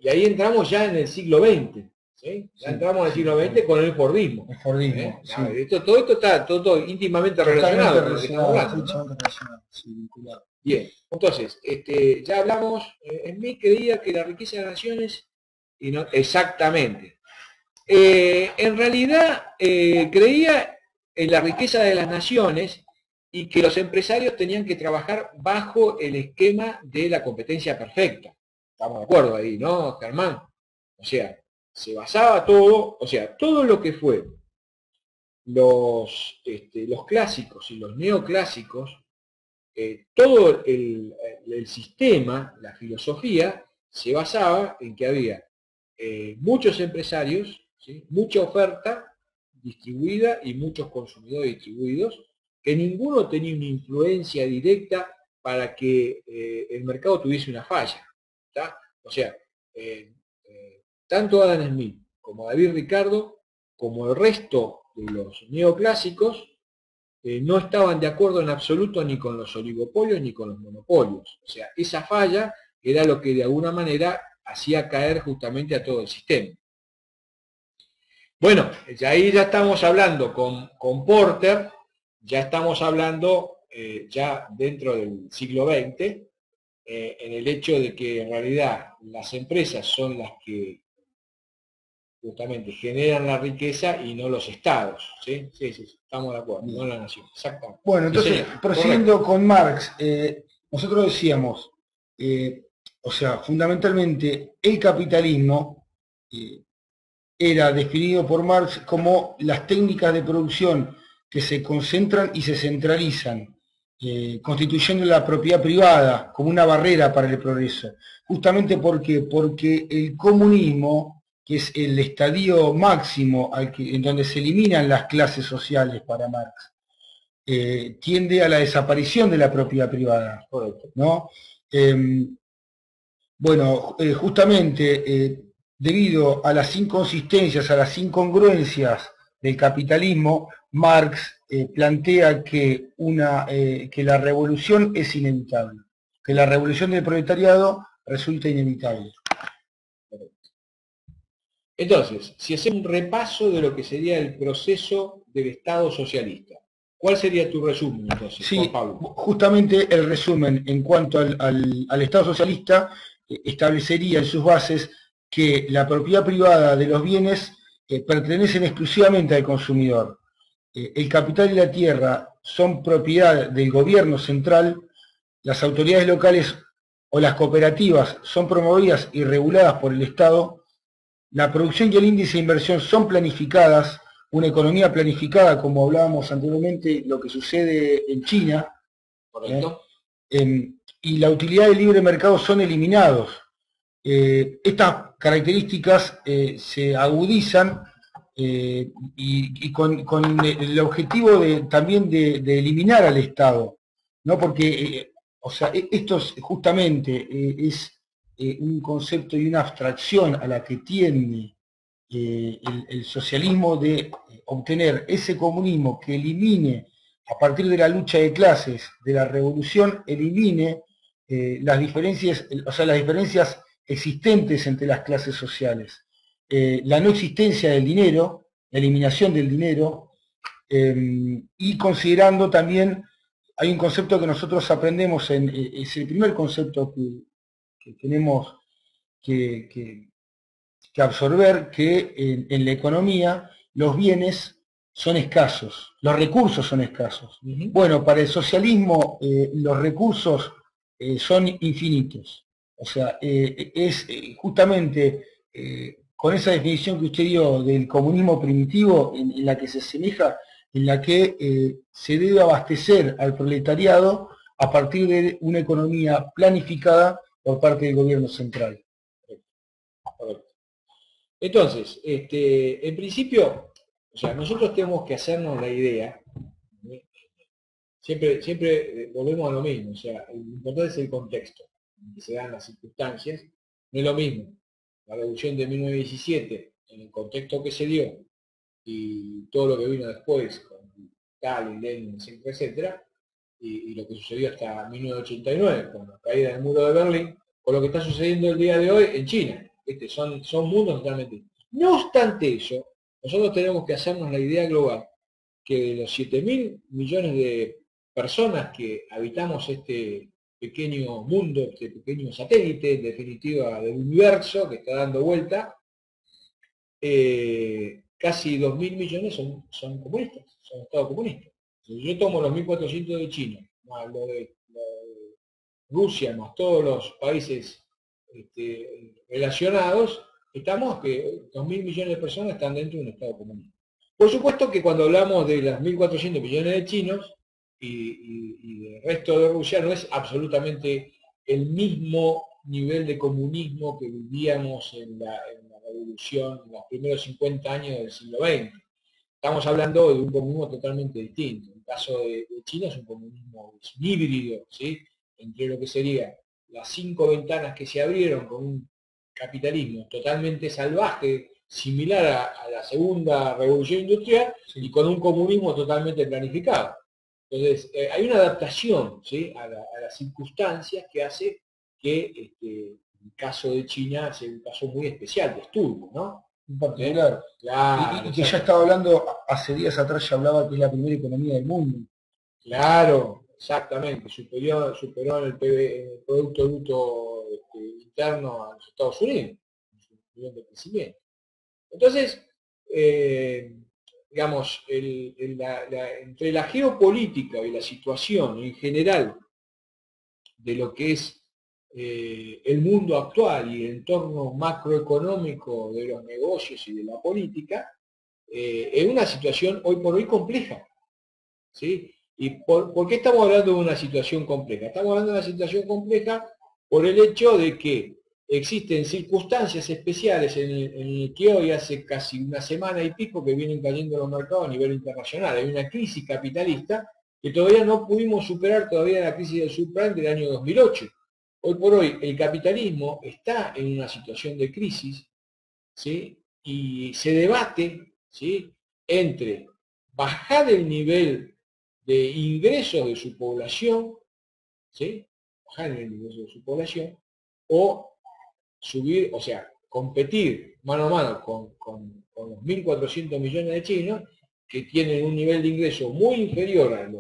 Y ahí entramos ya en el siglo XX. ¿Sí? Ya entramos en el siglo XX con el Fordismo. El Fordismo, todo esto está todo íntimamente relacionado. Bien, entonces, ya hablamos, Smith creía que la riqueza de las naciones Y no, exactamente. En realidad creía en la riqueza de las naciones y que los empresarios tenían que trabajar bajo el esquema de la competencia perfecta. Estamos de acuerdo ahí, ¿no, Germán? O sea, se basaba todo, o sea, todo lo que fue los clásicos y los neoclásicos, todo el sistema, la filosofía, se basaba en que había muchos empresarios, ¿sí? Mucha oferta distribuida y muchos consumidores distribuidos, que ninguno tenía una influencia directa para que el mercado tuviese una falla. ¿Tá? O sea, tanto Adam Smith como David Ricardo, como el resto de los neoclásicos, no estaban de acuerdo en absoluto ni con los oligopolios ni con los monopolios. O sea, esa falla era lo que de alguna manera hacía caer justamente a todo el sistema. Bueno, ahí ya estamos hablando con Porter, ya estamos hablando ya dentro del siglo XX, en el hecho de que en realidad las empresas son las que justamente generan la riqueza y no los estados. ¿Sí? Sí, estamos de acuerdo, no la nación. Exactamente. Bueno, entonces, prosiguiendo con Marx, nosotros decíamos, o sea, fundamentalmente el capitalismo era definido por Marx como las técnicas de producción que se concentran y se centralizan, constituyendo la propiedad privada como una barrera para el progreso. Justamente porque el comunismo, que es el estadio máximo en donde se eliminan las clases sociales para Marx, tiende a la desaparición de la propiedad privada, ¿no? Bueno, justamente debido a las inconsistencias, a las incongruencias del capitalismo, Marx plantea que la revolución es inevitable, que la revolución del proletariado resulta inevitable. Entonces, si hacemos un repaso de lo que sería el proceso del Estado socialista, ¿cuál sería tu resumen entonces, sí, Juan Pablo? Justamente el resumen en cuanto al Estado socialista establecería en sus bases que la propiedad privada de los bienes pertenecen exclusivamente al consumidor. El capital y la tierra son propiedad del gobierno central, las autoridades locales o las cooperativas son promovidas y reguladas por el Estado, la producción y el índice de inversión son planificadas, una economía planificada, como hablábamos anteriormente, lo que sucede en China, ¿correcto? Y la utilidad del libre mercado son eliminados. Estas características se agudizan y con el objetivo también de eliminar al Estado, ¿no? Porque, o sea, esto es justamente es un concepto y una abstracción a la que tiende el socialismo de obtener ese comunismo que elimine, a partir de la lucha de clases, de la revolución, elimine las diferencias, o sea, las diferencias existentes entre las clases sociales. La no existencia del dinero, la eliminación del dinero, y considerando también, hay un concepto que nosotros aprendemos, es el primer concepto que tenemos que absorber, que en la economía los bienes son escasos, los recursos son escasos. Bueno, para el socialismo los recursos son infinitos. O sea, es justamente con esa definición que usted dio del comunismo primitivo en la que se asemeja, en la que se debe abastecer al proletariado a partir de una economía planificada por parte del gobierno central. Entonces, en principio, o sea, nosotros tenemos que hacernos la idea, siempre volvemos a lo mismo, o sea, lo importante es el contexto en que se dan las circunstancias, no es lo mismo la revolución de 1917, en el contexto que se dio, y todo lo que vino después, con Stalin, Lenin, etcétera, y lo que sucedió hasta 1989, con la caída del muro de Berlín, con lo que está sucediendo el día de hoy en China. Son mundos totalmente. No obstante eso, nosotros tenemos que hacernos la idea global que de los 7.000 millones de personas que habitamos este pequeño mundo, este pequeño satélite, en definitiva, del universo que está dando vuelta, casi 2.000 millones son comunistas, son estados comunistas. Si yo tomo los 1.400 de China, más lo de Rusia, más todos los países relacionados, estamos que 2.000 millones de personas están dentro de un estado comunista. Por supuesto que cuando hablamos de las 1.400 millones de chinos y del resto de Rusia, no es absolutamente el mismo nivel de comunismo que vivíamos en la revolución, en los primeros 50 años del siglo XX. Estamos hablando de un comunismo totalmente distinto. En el caso de China es un comunismo híbrido, ¿sí? Entre lo que sería las 5 ventanas que se abrieron con un capitalismo totalmente salvaje, similar a la segunda revolución industrial, sí, y con un comunismo totalmente planificado. Entonces, hay una adaptación, ¿sí?, a las circunstancias que hace que el caso de China sea un caso muy especial de estudio, ¿no? En particular. Claro, y que ya estaba hablando, hace días atrás ya hablaba que es la primera economía del mundo. Claro, exactamente, superó el Producto Bruto Interno a los Estados Unidos, en su nivel de crecimiento. Entonces, digamos, entre la geopolítica y la situación en general de lo que es el mundo actual y el entorno macroeconómico de los negocios y de la política, es una situación hoy por hoy compleja, ¿sí? ¿Y por qué estamos hablando de una situación compleja? Estamos hablando de una situación compleja por el hecho de que existen circunstancias especiales en el que hoy hace casi una semana y pico que vienen cayendo los mercados a nivel internacional. Hay una crisis capitalista que todavía no pudimos superar todavía la crisis del subprime del año 2008. Hoy por hoy el capitalismo está en una situación de crisis, ¿sí? Y se debate, ¿sí?, entre bajar el nivel de ingresos de su población, ¿sí?, bajar el ingreso de su población, o subir, o sea, competir mano a mano con los 1.400 millones de chinos que tienen un nivel de ingreso muy inferior a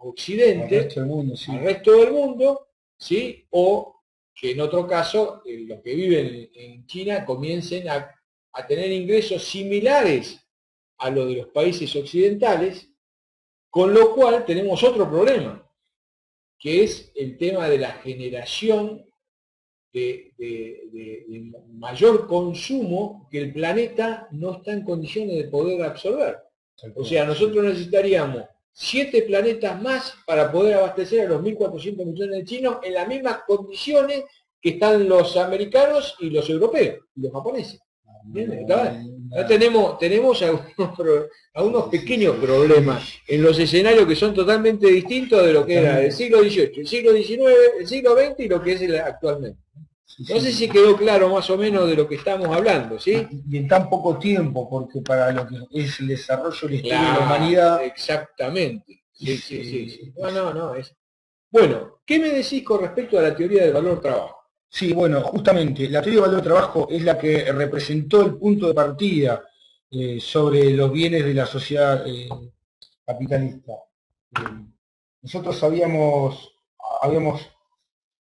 Occidente, al resto del mundo, ¿sí?, o que en otro caso los que viven en China comiencen a tener ingresos similares a los de los países occidentales, con lo cual tenemos otro problema, que es el tema de la generación de mayor consumo que el planeta no está en condiciones de poder absorber. O sea, nosotros necesitaríamos 7 planetas más para poder abastecer a los 1.400 millones de chinos en las mismas condiciones que están los americanos y los europeos y los japoneses. Tenemos algunos pequeños problemas en los escenarios que son totalmente distintos de lo que era el siglo XVIII, el siglo XIX, el siglo XX y lo que es actualmente. No sé si quedó claro más o menos de lo que estamos hablando, ¿sí? Y en tan poco tiempo, porque para lo que es el desarrollo de la historia de la humanidad... Exactamente. Sí. No. Bueno, ¿qué me decís con respecto a la teoría del valor-trabajo? Sí, bueno, justamente, la teoría del valor-trabajo es la que representó el punto de partida sobre los bienes de la sociedad capitalista. Nosotros habíamos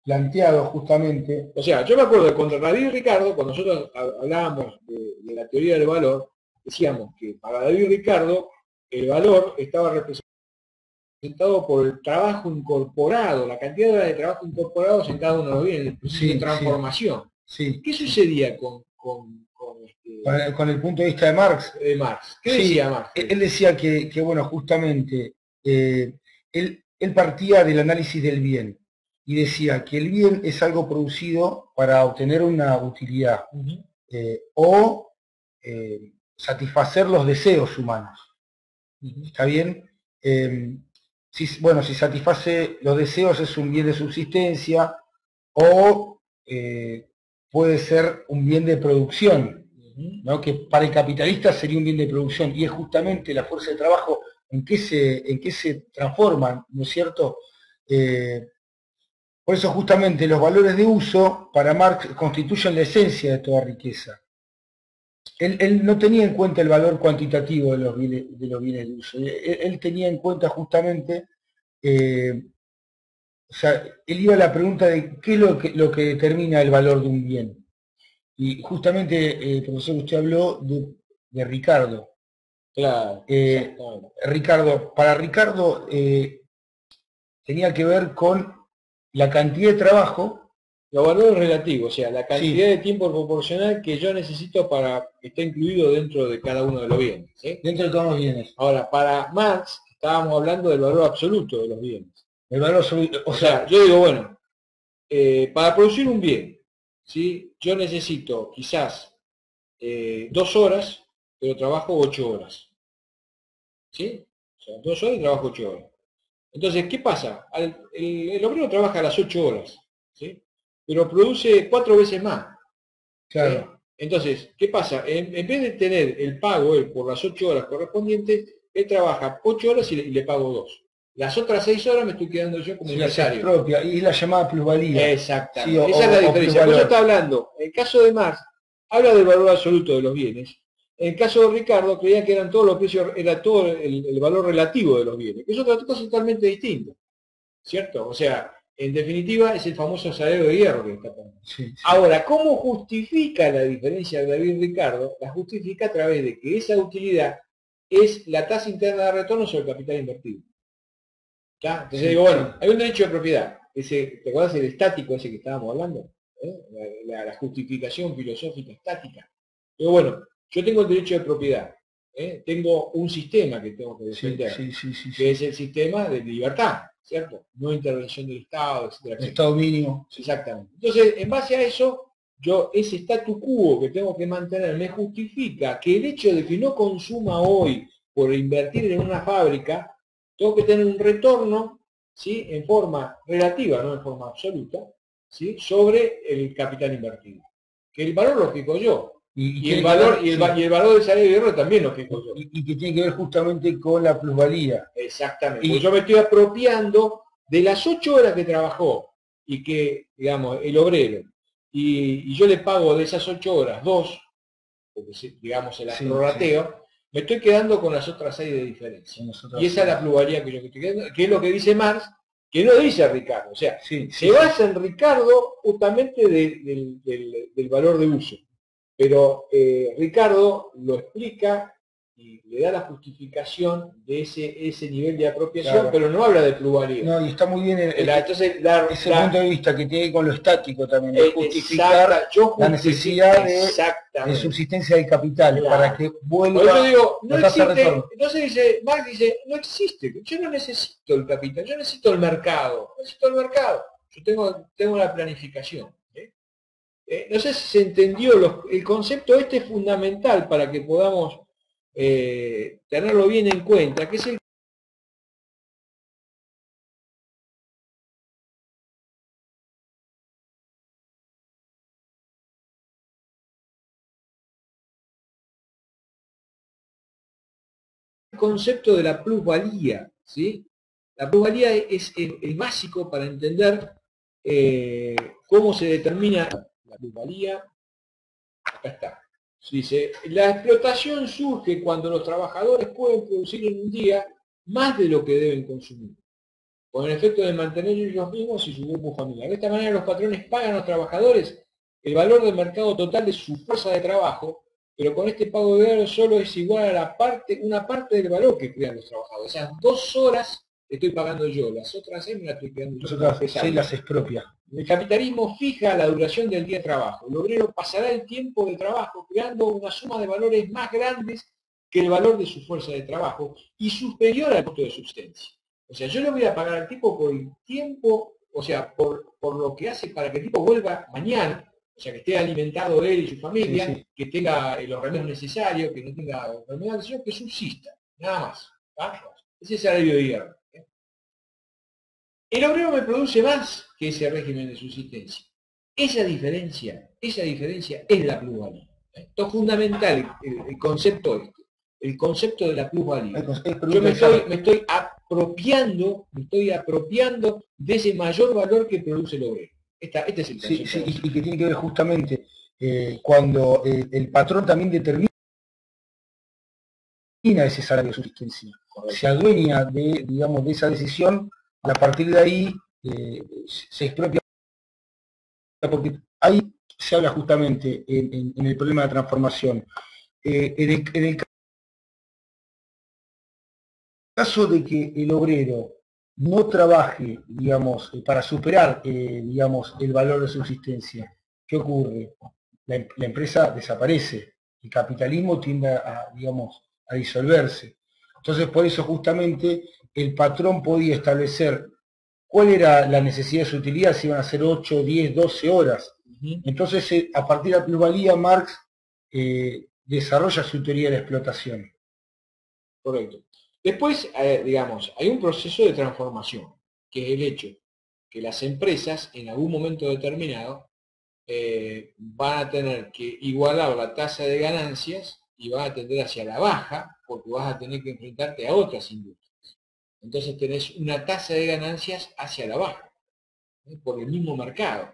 planteado justamente... O sea, yo me acuerdo que contra David Ricardo, cuando nosotros hablábamos de la teoría del valor, decíamos que para David Ricardo el valor estaba representado por el trabajo incorporado, la cantidad de horas de trabajo incorporados en cada uno de los bienes, el proceso de transformación. Sí. ¿Qué sucedía con el punto de vista de Marx? ¿Qué decía Marx? Él decía que bueno, justamente, él partía del análisis del bien y decía que el bien es algo producido para obtener una utilidad o satisfacer los deseos humanos. ¿Está bien? Si satisface los deseos es un bien de subsistencia o puede ser un bien de producción, ¿no?, que para el capitalista sería un bien de producción, y es justamente la fuerza de trabajo en qué se transforman, ¿no es cierto? Por eso justamente los valores de uso para Marx constituyen la esencia de toda riqueza. Él no tenía en cuenta el valor cuantitativo de los bienes de uso. Él tenía en cuenta justamente o sea, él iba a la pregunta de qué es lo que determina el valor de un bien. Y justamente, profesor, usted habló de Ricardo. Claro, exactamente. Ricardo, para Ricardo tenía que ver con la cantidad de trabajo. Los valores relativos, o sea, la cantidad Sí, de tiempo proporcional que yo necesito para que esté incluido dentro de cada uno de los bienes. ¿Sí? dentro de todos los bienes. Ahora, para Marx estábamos hablando del valor absoluto de los bienes. El valor absoluto, o O sea, sea, yo digo, bueno, para producir un bien, ¿sí? Yo necesito quizás 2 horas, pero trabajo 8 horas. ¿Sí? O sea, 2 horas y trabajo 8 horas. Entonces, ¿qué pasa? El obrero trabaja a las 8 horas, ¿sí? Pero produce 4 veces más. ¿Sí? claro, Entonces, ¿qué pasa? En vez de tener el pago él por las 8 horas correspondientes, él trabaja 8 horas y le pago 2. Las otras 6 horas me estoy quedando yo como se las empresario. expropia, y es la llamada plusvalía, sí, Exactamente. Esa es la o diferencia. Por eso plusvalor. está hablando, en el caso de Marx, habla del valor absoluto de los bienes. En el caso de Ricardo, creía que eran todos los precios, era todo el valor relativo de los bienes, que es otra cosa totalmente distinta. ¿Cierto? O sea, en definitiva es el famoso salario de hierro que está poniendo. Sí, sí, Ahora, ¿cómo justifica la diferencia de David Ricardo? La justifica a través de que esa utilidad es la tasa interna de retorno sobre el capital invertido. ¿Ya? Entonces sí, digo, sí. bueno, hay un derecho de propiedad. Ese, ¿te acuerdas el estático ese que estábamos hablando? ¿Eh? La justificación filosófica estática. Pero bueno, yo tengo el derecho de propiedad. ¿Eh? Tengo un sistema que tengo que Sí, defender, sí, sí, sí, que sí. es el sistema de libertad, ¿cierto? No intervención del Estado, etcétera, etcétera. Estado mínimo. Sí. Exactamente. Entonces, en base a eso, yo ese statu quo que tengo que mantener me justifica que el hecho de que no consuma hoy por invertir en una fábrica, tengo que tener un retorno, ¿sí? En forma relativa, no en forma absoluta, ¿sí? Sobre el capital invertido. Que el valor lo fijo yo. Y Y el tiene que valor, ver, y el, sí, y el valor del salario de hierro también lo fijo yo. y que tiene que ver justamente con la plusvalía. Exactamente. Porque yo Y me estoy apropiando de las 8 horas que trabajó y que, digamos, el obrero, y yo le pago de esas 8 horas 2, porque digamos se las sí, sí, prorrateo, me estoy quedando con las otras 6 de diferencia. con Y nosotros esa es sí. la plusvalía que yo estoy quedando, que es lo que dice Marx, que no dice Ricardo. O sea, Sí, sí, se sí. basa en Ricardo justamente del valor de uso. Pero Ricardo lo explica y le da la justificación de ese nivel de apropiación, Claro. pero no habla de plusvalía. No, y está muy bien Entonces, ese punto de vista que tiene con lo estático también, de justificar exacta, yo la justifico, necesidad de exactamente, subsistencia del capital para claro. que Por eso vuelva digo, no la tasa de existe, retorno. entonces dice, Marx dice, no existe, yo no necesito el capital, yo necesito el mercado, necesito el mercado, yo tengo la planificación. No sé si se entendió, el concepto este es fundamental para que podamos tenerlo bien en cuenta, que es el concepto de la plusvalía, ¿sí? La plusvalía es el básico para entender cómo se determina la plusvalía. Acá está. Dice, la explotación surge cuando los trabajadores pueden producir en un día más de lo que deben consumir, con el efecto de mantener ellos mismos y su grupo familiar. De esta manera los patrones pagan a los trabajadores el valor del mercado total de su fuerza de trabajo, pero con este pago de dinero solo es igual a una parte del valor que crean los trabajadores. O sea, 2 horas estoy pagando yo, las otras 6 me las estoy quedando yo como Nosotras se empresario. las expropia. El capitalismo fija la duración del día de trabajo. El obrero pasará el tiempo de trabajo creando una suma de valores más grandes que el valor de su fuerza de trabajo y superior al costo de subsistencia. O sea, yo le voy a pagar al tipo por el tiempo, o sea, por lo que hace para que el tipo vuelva mañana, o sea, que esté alimentado él y su Sí, familia, sí. que tenga los remedios necesarios, que no tenga enfermedades, sino que subsista, nada más. ¿Va? Ese es el salario de hierro. El obrero me produce más que ese régimen de subsistencia. Esa diferencia es la plusvalía. Esto es fundamental, el concepto este, el concepto de la plusvalía. Yo me estoy apropiando de ese mayor valor que produce el obrero. Este es el Sí, concepto sí, básico. y que tiene que ver justamente cuando el patrón también determina ese salario de subsistencia. Se adueña de, digamos, de esa decisión, a partir de ahí se expropia, porque ahí se habla justamente en el problema de la transformación. En el caso de que el obrero no trabaje, digamos, para superar, digamos, el valor de subsistencia, ¿qué ocurre? La empresa desaparece, el capitalismo tiende digamos, a disolverse. Entonces, por eso justamente el patrón podía establecer cuál era la necesidad de su utilidad, si iban a ser 8, 10, 12 horas. Entonces, a partir de la plusvalía, Marx desarrolla su teoría de la explotación. Correcto. Después, digamos, hay un proceso de transformación, que es el hecho que las empresas en algún momento determinado van a tener que igualar la tasa de ganancias y van a tender hacia la baja porque vas a tener que enfrentarte a otras industrias. Entonces tenés una tasa de ganancias hacia la baja, por el mismo mercado.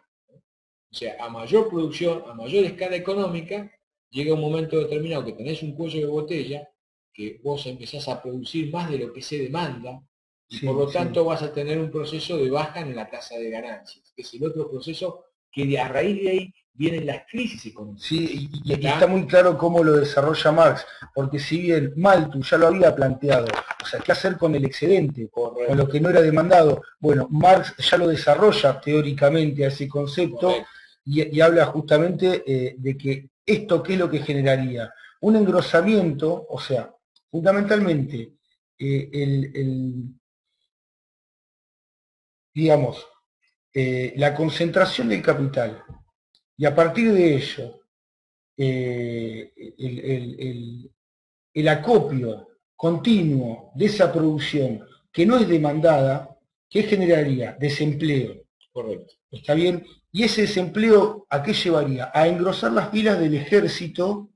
O sea, a mayor producción, a mayor escala económica, llega un momento determinado que tenés un cuello de botella, que vos empezás a producir más de lo que se demanda, y por lo tanto vas a tener un proceso de baja en la tasa de ganancias, que es el otro proceso que a raíz de ahí vienen las crisis económicas. Sí, y está muy claro cómo lo desarrolla Marx, porque si bien Malthus ya lo había planteado, o sea, ¿qué hacer con el excedente? Correcto. Con lo que no era demandado. Bueno, Marx ya lo desarrolla teóricamente a ese concepto y habla justamente de que esto, ¿qué es lo que generaría? Un engrosamiento, o sea, fundamentalmente, digamos, la concentración del capital, y a partir de ello, el acopio continuo de esa producción que no es demandada, ¿qué generaría? Desempleo. Correcto. ¿Está bien? Y ese desempleo, ¿a qué llevaría? A engrosar las filas del ejército,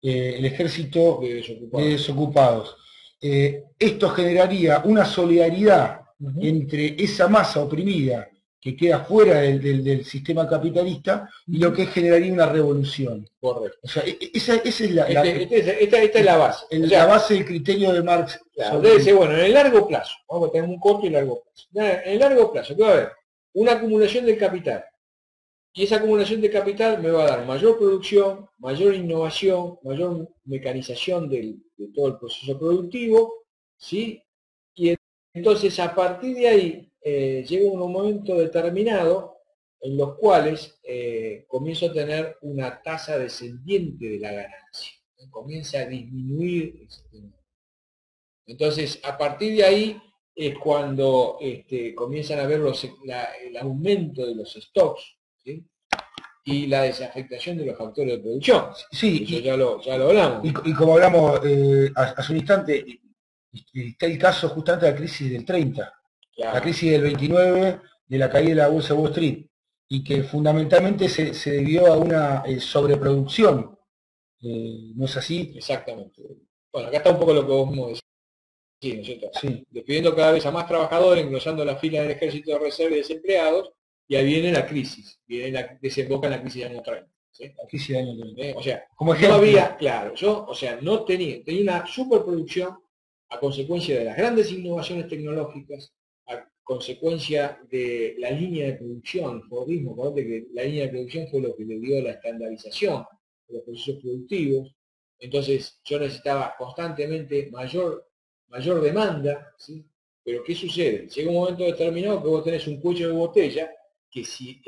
el ejército de desocupados. Esto generaría una solidaridad entre esa masa oprimida que queda fuera del sistema capitalista y lo que generaría una revolución. Correcto. O sea, esa es la, esta es la base. La base del criterio de Marx. Claro, dice, bueno, en el largo plazo, vamos a tener un corto y largo plazo. En el largo plazo, ¿qué va a haber? Una acumulación del capital. Y esa acumulación de capital me va a dar mayor producción, mayor innovación, mayor mecanización de todo el proceso productivo, ¿sí? Y entonces a partir de ahí llega un momento determinado en los cuales comienzo a tener una tasa descendiente de la ganancia. Comienza a disminuir ese tema. Entonces, a partir de ahí es cuando comienzan a ver el aumento de los stocks, ¿sí? Y la desafectación de los factores de producción. Sí, eso ya lo hablamos. Y como hablamos hace un instante, está el caso justamente de la crisis del 30, claro. La crisis del 29, de la caída de la bolsa de Wall Street, y que fundamentalmente se debió a una sobreproducción. ¿No es así? Exactamente. Bueno, acá está un poco lo que vos me decís, ¿no es cierto? Sí. Despidiendo cada vez a más trabajadores, engrosando la fila del ejército de reserva y desempleados, y ahí viene la crisis, desemboca en la crisis del año 30. ¿Sí? La crisis del año 30. O sea, como no había, claro, no tenía una superproducción a consecuencia de las grandes innovaciones tecnológicas, a consecuencia de la línea de producción, Fordismo, acordate que la línea de producción fue lo que le dio la estandarización de los procesos productivos. Entonces yo necesitaba constantemente mayor demanda, ¿sí? Pero ¿qué sucede? Llega un momento determinado que vos tenés un cuello de botella que si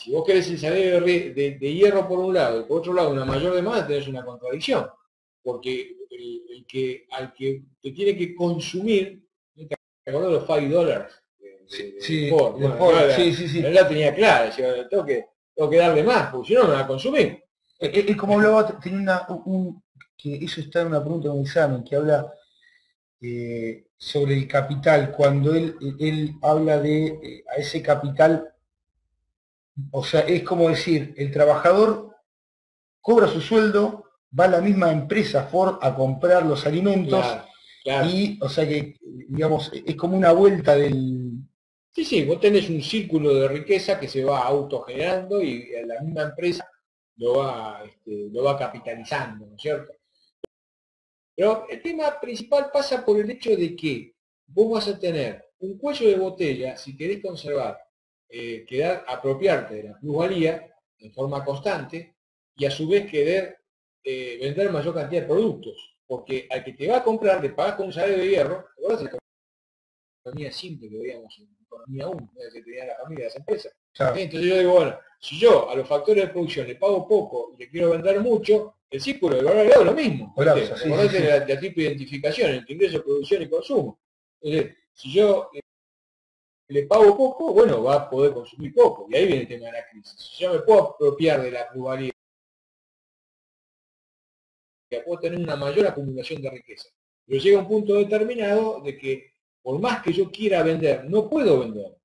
vos querés el salario de hierro por un lado y por otro lado una mayor demanda, tenés una contradicción. Porque al que te tiene que consumir, ¿te acordás de los $5? Sí, Ford? Bueno, sí. Él la tenía clara, decía, tengo que darle más, porque si no me va a consumir. Como hablaba, tenía que eso está en una pregunta de un examen, que habla sobre el capital, cuando él habla de a ese capital, o sea, es como decir, el trabajador cobra su sueldo, va a la misma empresa Ford a comprar los alimentos, claro. Y, o sea que, digamos, es como una vuelta del... Sí, vos tenés un círculo de riqueza que se va autogenerando y la misma empresa lo va capitalizando, ¿no es cierto? Pero el tema principal pasa por el hecho de que vos vas a tener un cuello de botella, si querés conservar, apropiarte de la plusvalía en forma constante y a su vez querer vender mayor cantidad de productos. Porque al que te va a comprar le pagas con un salario de hierro. ¿Te acuerdas de la economía simple que veíamos en economía 1, que tenía la familia de las empresas? Claro. Entonces yo digo, bueno, si yo a los factores de producción le pago poco y le quiero vender mucho, el círculo del valor agregado es lo mismo. Colapsa, sí, sí, sí. La tipo de identificación entre ingreso, producción y consumo. Entonces, si yo le pago poco, bueno, va a poder consumir poco. Y ahí viene el tema de la crisis. Si yo me puedo apropiar de la plusvalía, puedo tener una mayor acumulación de riqueza. Pero llega un punto determinado de que por más que yo quiera vender, no puedo vender.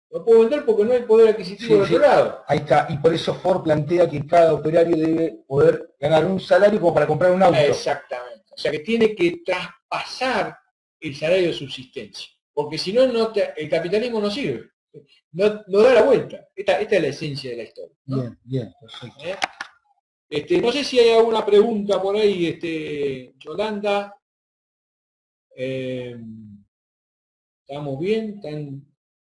No puedo vender porque no hay poder adquisitivo del otro lado. Ahí está. Y por eso Ford plantea que cada operario debe poder ganar un salario como para comprar un auto. Exactamente. O sea que tiene que traspasar el salario de subsistencia. Porque si no, el capitalismo no sirve. No da la vuelta. Esta es la esencia de la historia, ¿no? Bien, perfecto. No sé si hay alguna pregunta por ahí, Yolanda. ¿Estamos bien?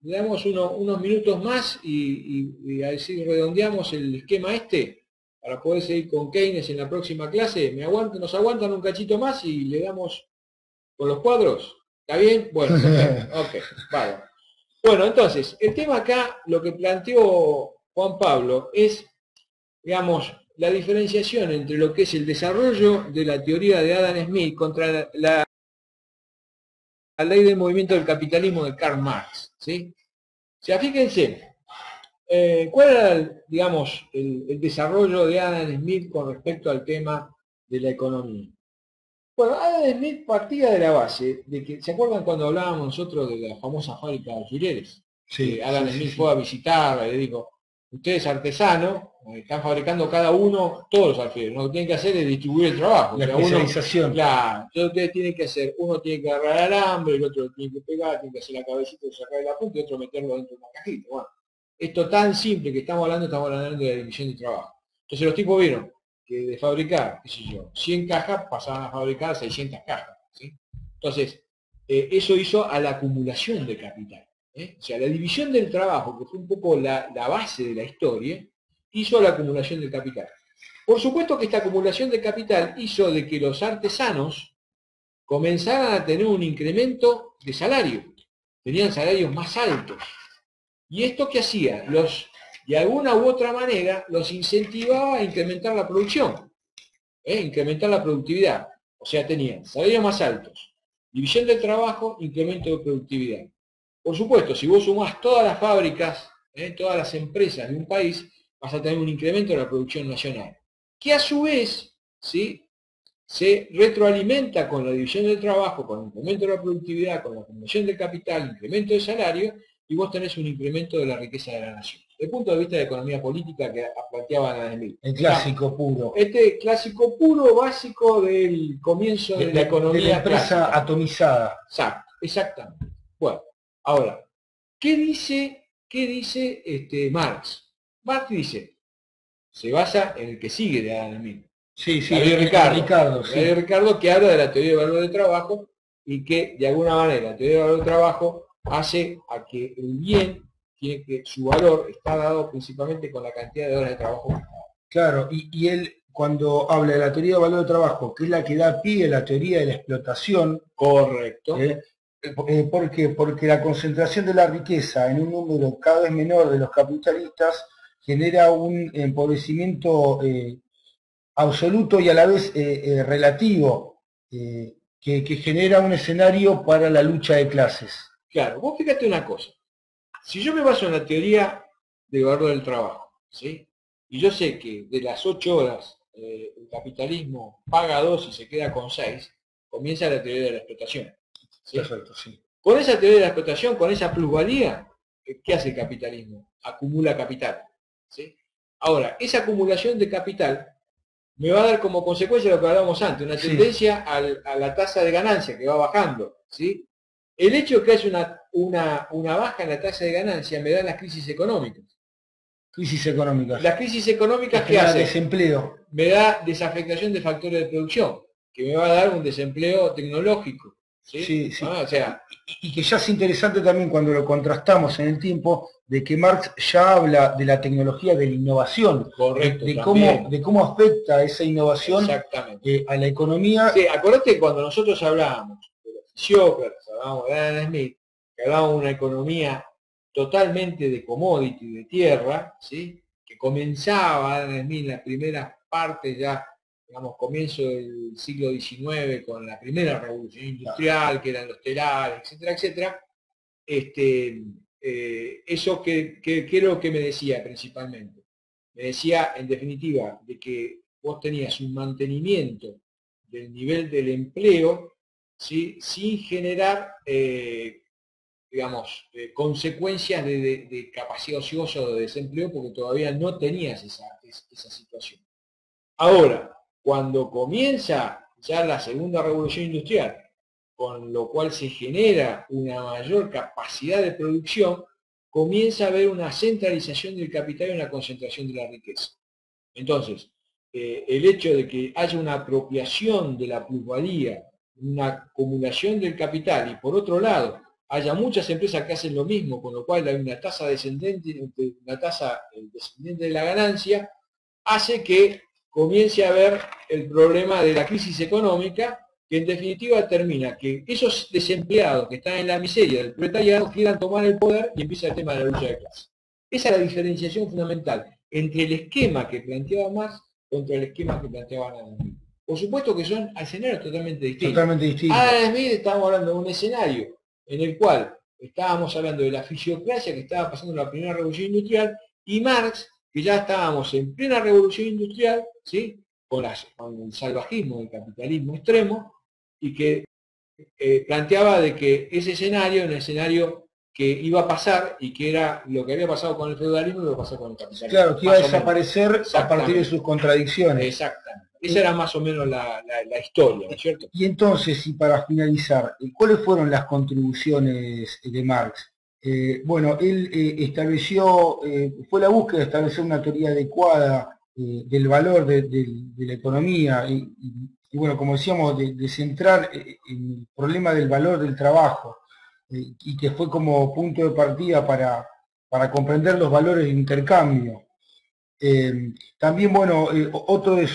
Le damos unos minutos más y así redondeamos el esquema para poder seguir con Keynes en la próxima clase. Nos aguantan un cachito más y le damos con los cuadros. ¿Está bien? Bueno, ok, vale. Bueno, entonces, el tema acá, lo que planteó Juan Pablo es, digamos, la diferenciación entre lo que es el desarrollo de la teoría de Adam Smith contra la ley del movimiento del capitalismo de Karl Marx, ¿sí? O sea, fíjense, ¿cuál era, digamos, el desarrollo de Adam Smith con respecto al tema de la economía? Bueno, Adam Smith partía de la base de que, ¿se acuerdan cuando hablábamos nosotros de la famosa fábrica de alfileres? Sí, Adam Smith fue a visitarla y le dijo, ustedes artesanos, están fabricando cada uno todos los alfileres, lo que tienen que hacer es distribuir el trabajo. La especialización. Claro, entonces ustedes tienen que hacer, uno tiene que agarrar alambre, el otro lo tiene que pegar, tiene que hacer la cabecita y sacar la punta y otro meterlo dentro de una cajita. Bueno, esto tan simple que estamos hablando de la división de trabajo. Entonces los tipos vieron que de fabricar, qué sé yo, 100 cajas pasaban a fabricar 600 cajas. ¿Sí? Entonces, eso hizo a la acumulación de capital. O sea, la división del trabajo, que fue un poco la base de la historia, hizo la acumulación del capital. Por supuesto que esta acumulación de capital hizo de que los artesanos comenzaran a tener un incremento de salario. Tenían salarios más altos. ¿Y esto qué hacía? De alguna u otra manera, los incentivaba a incrementar la producción. Incrementar la productividad. O sea, tenían salarios más altos, división del trabajo, incremento de productividad. Por supuesto, si vos sumás todas las fábricas, todas las empresas de un país, vas a tener un incremento de la producción nacional, que a su vez, ¿sí?, se retroalimenta con la división del trabajo, con el incremento de la productividad, con la acumulación del capital, incremento de salario, y vos tenés un incremento de la riqueza de la nación. Desde el punto de vista de economía política que planteaba Adam Smith. El clásico puro. Este clásico puro básico del comienzo de la economía de la empresa clásica. Atomizada. Exacto, exactamente. Bueno, ahora, ¿qué dice Marx? Marx dice, se basa en el que sigue de Adam Smith. Sí, David Ricardo. Sí. David Ricardo, que habla de la teoría del valor del trabajo y que de alguna manera la teoría del valor del trabajo hace a que el bien tiene que su valor está dado principalmente con la cantidad de horas de trabajo que está. Claro, y él cuando habla de la teoría del valor del trabajo, que es la que da pie a la teoría de la explotación. Correcto. ¿Por qué? Porque la concentración de la riqueza en un número cada vez menor de los capitalistas genera un empobrecimiento absoluto y a la vez relativo, que genera un escenario para la lucha de clases. Claro, vos fíjate una cosa. Si yo me baso en la teoría del valor del trabajo, ¿sí?, y yo sé que de las 8 horas el capitalismo paga 2 y se queda con 6, comienza la teoría de la explotación. ¿Sí? Perfecto, sí. Con esa teoría de la explotación, con esa plusvalía, ¿qué hace el capitalismo? Acumula capital. ¿Sí? Ahora, esa acumulación de capital me va a dar como consecuencia lo que hablábamos antes, una tendencia a la tasa de ganancia que va bajando. ¿Sí? El hecho de que haya una baja en la tasa de ganancia me da las crisis económicas. Crisis económicas. Las crisis económicas que hacen desempleo. Me da desafectación de factores de producción, que me va a dar un desempleo tecnológico, ¿sí? Sí, sí. O sea, Y que ya es interesante también cuando lo contrastamos en el tiempo, de que Marx ya habla de la tecnología de la innovación, correcto, de cómo afecta esa innovación exactamente. a la economía. Sí, acordate que cuando nosotros hablábamos de los fisiócratas, hablábamos de Adam Smith, que hablábamos de una economía totalmente de commodity, de tierra, ¿sí? Que comenzaba Adam Smith en las primeras partes ya, digamos, comienzo del siglo XIX con la primera revolución industrial, que eran los telares, etcétera, etcétera. Eso que es lo que me decía principalmente. Me decía, en definitiva, de que vos tenías un mantenimiento del nivel del empleo, ¿sí? Sin generar, digamos, consecuencias de capacidad ociosa o de desempleo, porque todavía no tenías esa situación. Ahora, cuando comienza ya la segunda revolución industrial, con lo cual se genera una mayor capacidad de producción, comienza a haber una centralización del capital y una concentración de la riqueza. Entonces, el hecho de que haya una apropiación de la plusvalía, una acumulación del capital y por otro lado haya muchas empresas que hacen lo mismo, con lo cual hay una tasa descendente, una tasa descendente de la ganancia, hace que comience a haber el problema de la crisis económica, que en definitiva termina que esos desempleados que están en la miseria del proletariado quieran tomar el poder y empieza el tema de la lucha de clase. Esa es la diferenciación fundamental entre el esquema que planteaba Marx contra el esquema que planteaba Adam Smith. Por supuesto que son escenarios totalmente distintos. Totalmente distinto. Adam Smith estábamos hablando de un escenario en el cual estábamos hablando de la fisiocracia que estaba pasando en la primera revolución industrial, y Marx, que ya estábamos en plena revolución industrial, ¿sí? con el salvajismo del capitalismo extremo, y que planteaba de que ese escenario era un escenario que iba a pasar y que era lo que había pasado con el feudalismo y iba a pasar con el capitalismo. Claro, que iba a desaparecer a partir de sus contradicciones. Exactamente. Esa era más o menos la historia, ¿no es cierto? Y entonces, y para finalizar, ¿cuáles fueron las contribuciones de Marx? Bueno, él estableció, fue la búsqueda de establecer una teoría adecuada del valor de la economía y bueno, como decíamos, de centrar en el problema del valor del trabajo y que fue como punto de partida para comprender los valores de intercambio. También, bueno, otro de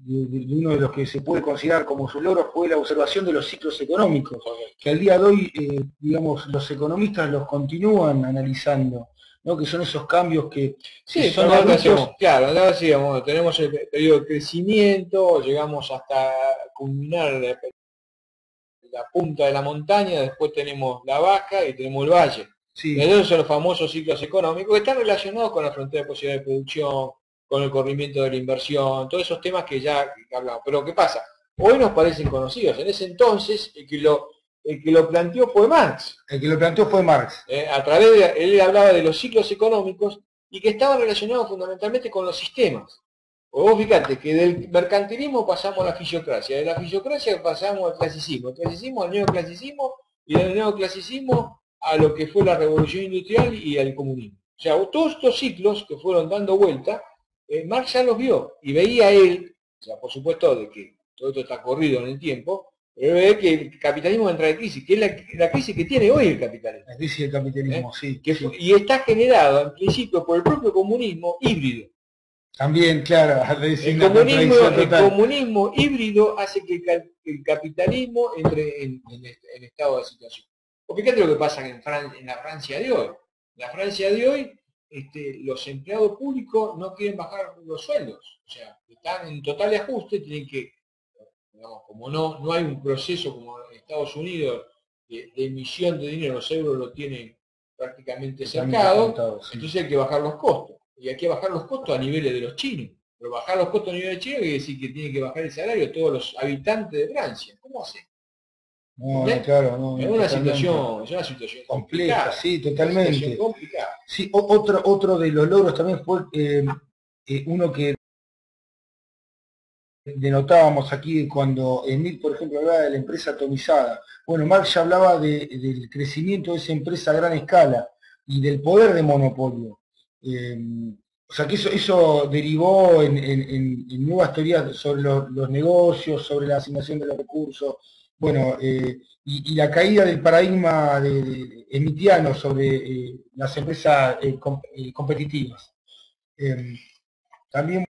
uno de los que se puede considerar como sus logros fue la observación de los ciclos económicos, que al día de hoy, digamos, los economistas los continúan analizando, ¿no? Que son esos cambios que son abruptos. Claro, ahora decíamos, tenemos el periodo de crecimiento, llegamos hasta culminar la punta de la montaña, después tenemos la baja y tenemos el valle. Sí. Esos son los famosos ciclos económicos que están relacionados con la frontera de posibilidad de producción, con el corrimiento de la inversión, todos esos temas que ya hablamos. Pero ¿qué pasa? Hoy nos parecen conocidos. En ese entonces, el que lo planteó fue Marx. El que lo planteó fue Marx. A través de, él hablaba de los ciclos económicos y que estaban relacionados fundamentalmente con los sistemas. Vos fíjate que del mercantilismo pasamos a la fisiocracia, de la fisiocracia pasamos al clasicismo, del clasicismo al neoclasicismo y del neoclasicismo a lo que fue la revolución industrial y al comunismo. O sea, todos estos ciclos que fueron dando vuelta, Marx ya los vio y veía él, o sea, por supuesto de que todo esto está corrido en el tiempo, pero ve que el capitalismo entra en crisis, que es la crisis que tiene hoy el capitalismo. La crisis del capitalismo, sí. Sí. Y está generado en principio por el propio comunismo híbrido. También, claro, el comunismo híbrido hace que el capitalismo entre en estado de situación. Porque fíjate lo que pasa en la Francia de hoy. En la Francia de hoy, los empleados públicos no quieren bajar los sueldos. O sea, están en total ajuste, tienen que, digamos, como no hay un proceso como en Estados Unidos de emisión de dinero, los euros lo tienen prácticamente cercado, sí. Entonces hay que bajar los costos. Y hay que bajar los costos a niveles de los chinos. Pero bajar los costos a niveles de chinos quiere decir que tiene que bajar el salario de todos los habitantes de Francia. ¿Cómo hace? No, claro, no. Es una situación compleja, complicada. Sí, totalmente. Una situación complicada. Sí, otro de los logros también fue uno que denotábamos aquí cuando Emil, por ejemplo, hablaba de la empresa atomizada. Bueno, Marx ya hablaba del crecimiento de esa empresa a gran escala y del poder de monopolio. O sea que eso derivó en nuevas teorías sobre los negocios, sobre la asignación de los recursos, bueno, y la caída del paradigma emitiano sobre las empresas competitivas. También,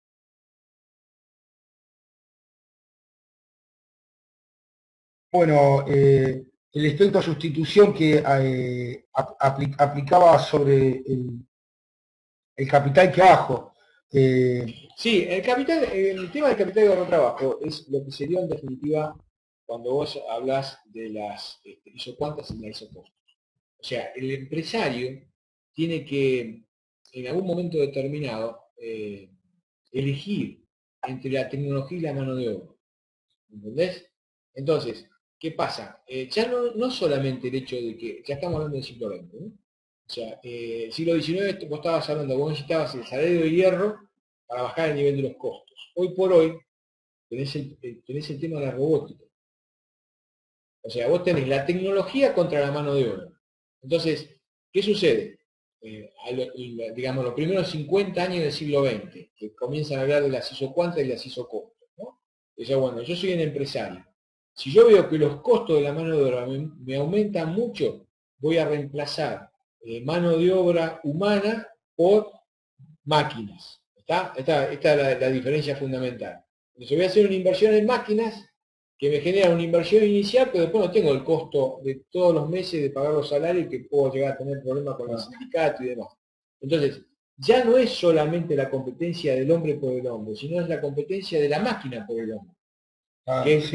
bueno, el efecto sustitución que aplicaba sobre el capital que bajo. Sí, el tema del capital de ahorro trabajo es lo que sería en definitiva cuando vos hablas de las isocuantas y las isocostos. O sea, el empresario tiene que, en algún momento determinado, elegir entre la tecnología y la mano de obra. ¿Entendés? Entonces, ¿qué pasa? Ya no solamente el hecho de que, ya estamos hablando del siglo XX, ¿no? O sea, el siglo XIX vos estabas hablando, vos necesitabas el salario de hierro para bajar el nivel de los costos. Hoy por hoy tenés el tema de la robótica. O sea, vos tenés la tecnología contra la mano de obra. Entonces, ¿qué sucede? Digamos, los primeros 50 años del siglo XX, que comienzan a hablar de las isocuantas y las isocostos, ¿no? Dice, bueno, yo soy un empresario. Si yo veo que los costos de la mano de obra me aumentan mucho, voy a reemplazar mano de obra humana por máquinas. Esta es la diferencia fundamental. Entonces voy a hacer una inversión en máquinas que me genera una inversión inicial, pero después no tengo el costo de todos los meses de pagar los salarios que puedo llegar a tener problemas con el sindicato y demás. Entonces, ya no es solamente la competencia del hombre por el hombre, sino es la competencia de la máquina por el hombre. Que es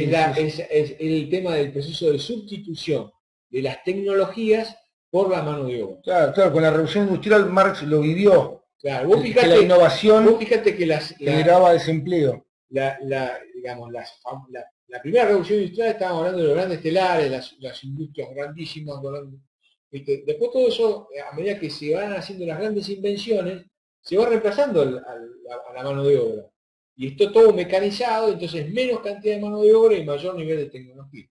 el tema del proceso de sustitución de las tecnologías por la mano de obra. Claro, claro, con la revolución industrial Marx lo vivió. Claro, vos fijate, que la innovación vos fíjate que generaba desempleo. Digamos, la primera revolución industrial estábamos hablando de los grandes telares, las industrias grandísimas. ¿Viste? Después todo eso, a medida que se van haciendo las grandes invenciones, se va reemplazando a la mano de obra. Y esto todo mecanizado, entonces menos cantidad de mano de obra y mayor nivel de tecnología.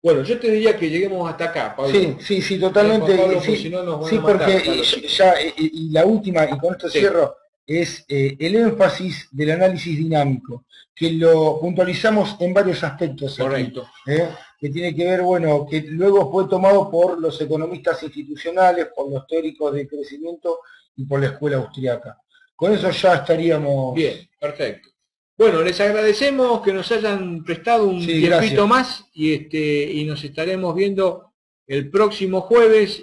Bueno, yo te diría que lleguemos hasta acá, Pablo. Sí, totalmente. Pablo, sí, si no nos van a matar, porque ya, y la última, y con esto cierro, es el énfasis del análisis dinámico, que lo puntualizamos en varios aspectos. Correcto. Aquí, que tiene que ver, bueno, que luego fue tomado por los economistas institucionales, por los teóricos de crecimiento y por la escuela austriaca. Con eso ya estaríamos... Bien, perfecto. Bueno, les agradecemos que nos hayan prestado un tiempito más y nos estaremos viendo el próximo jueves.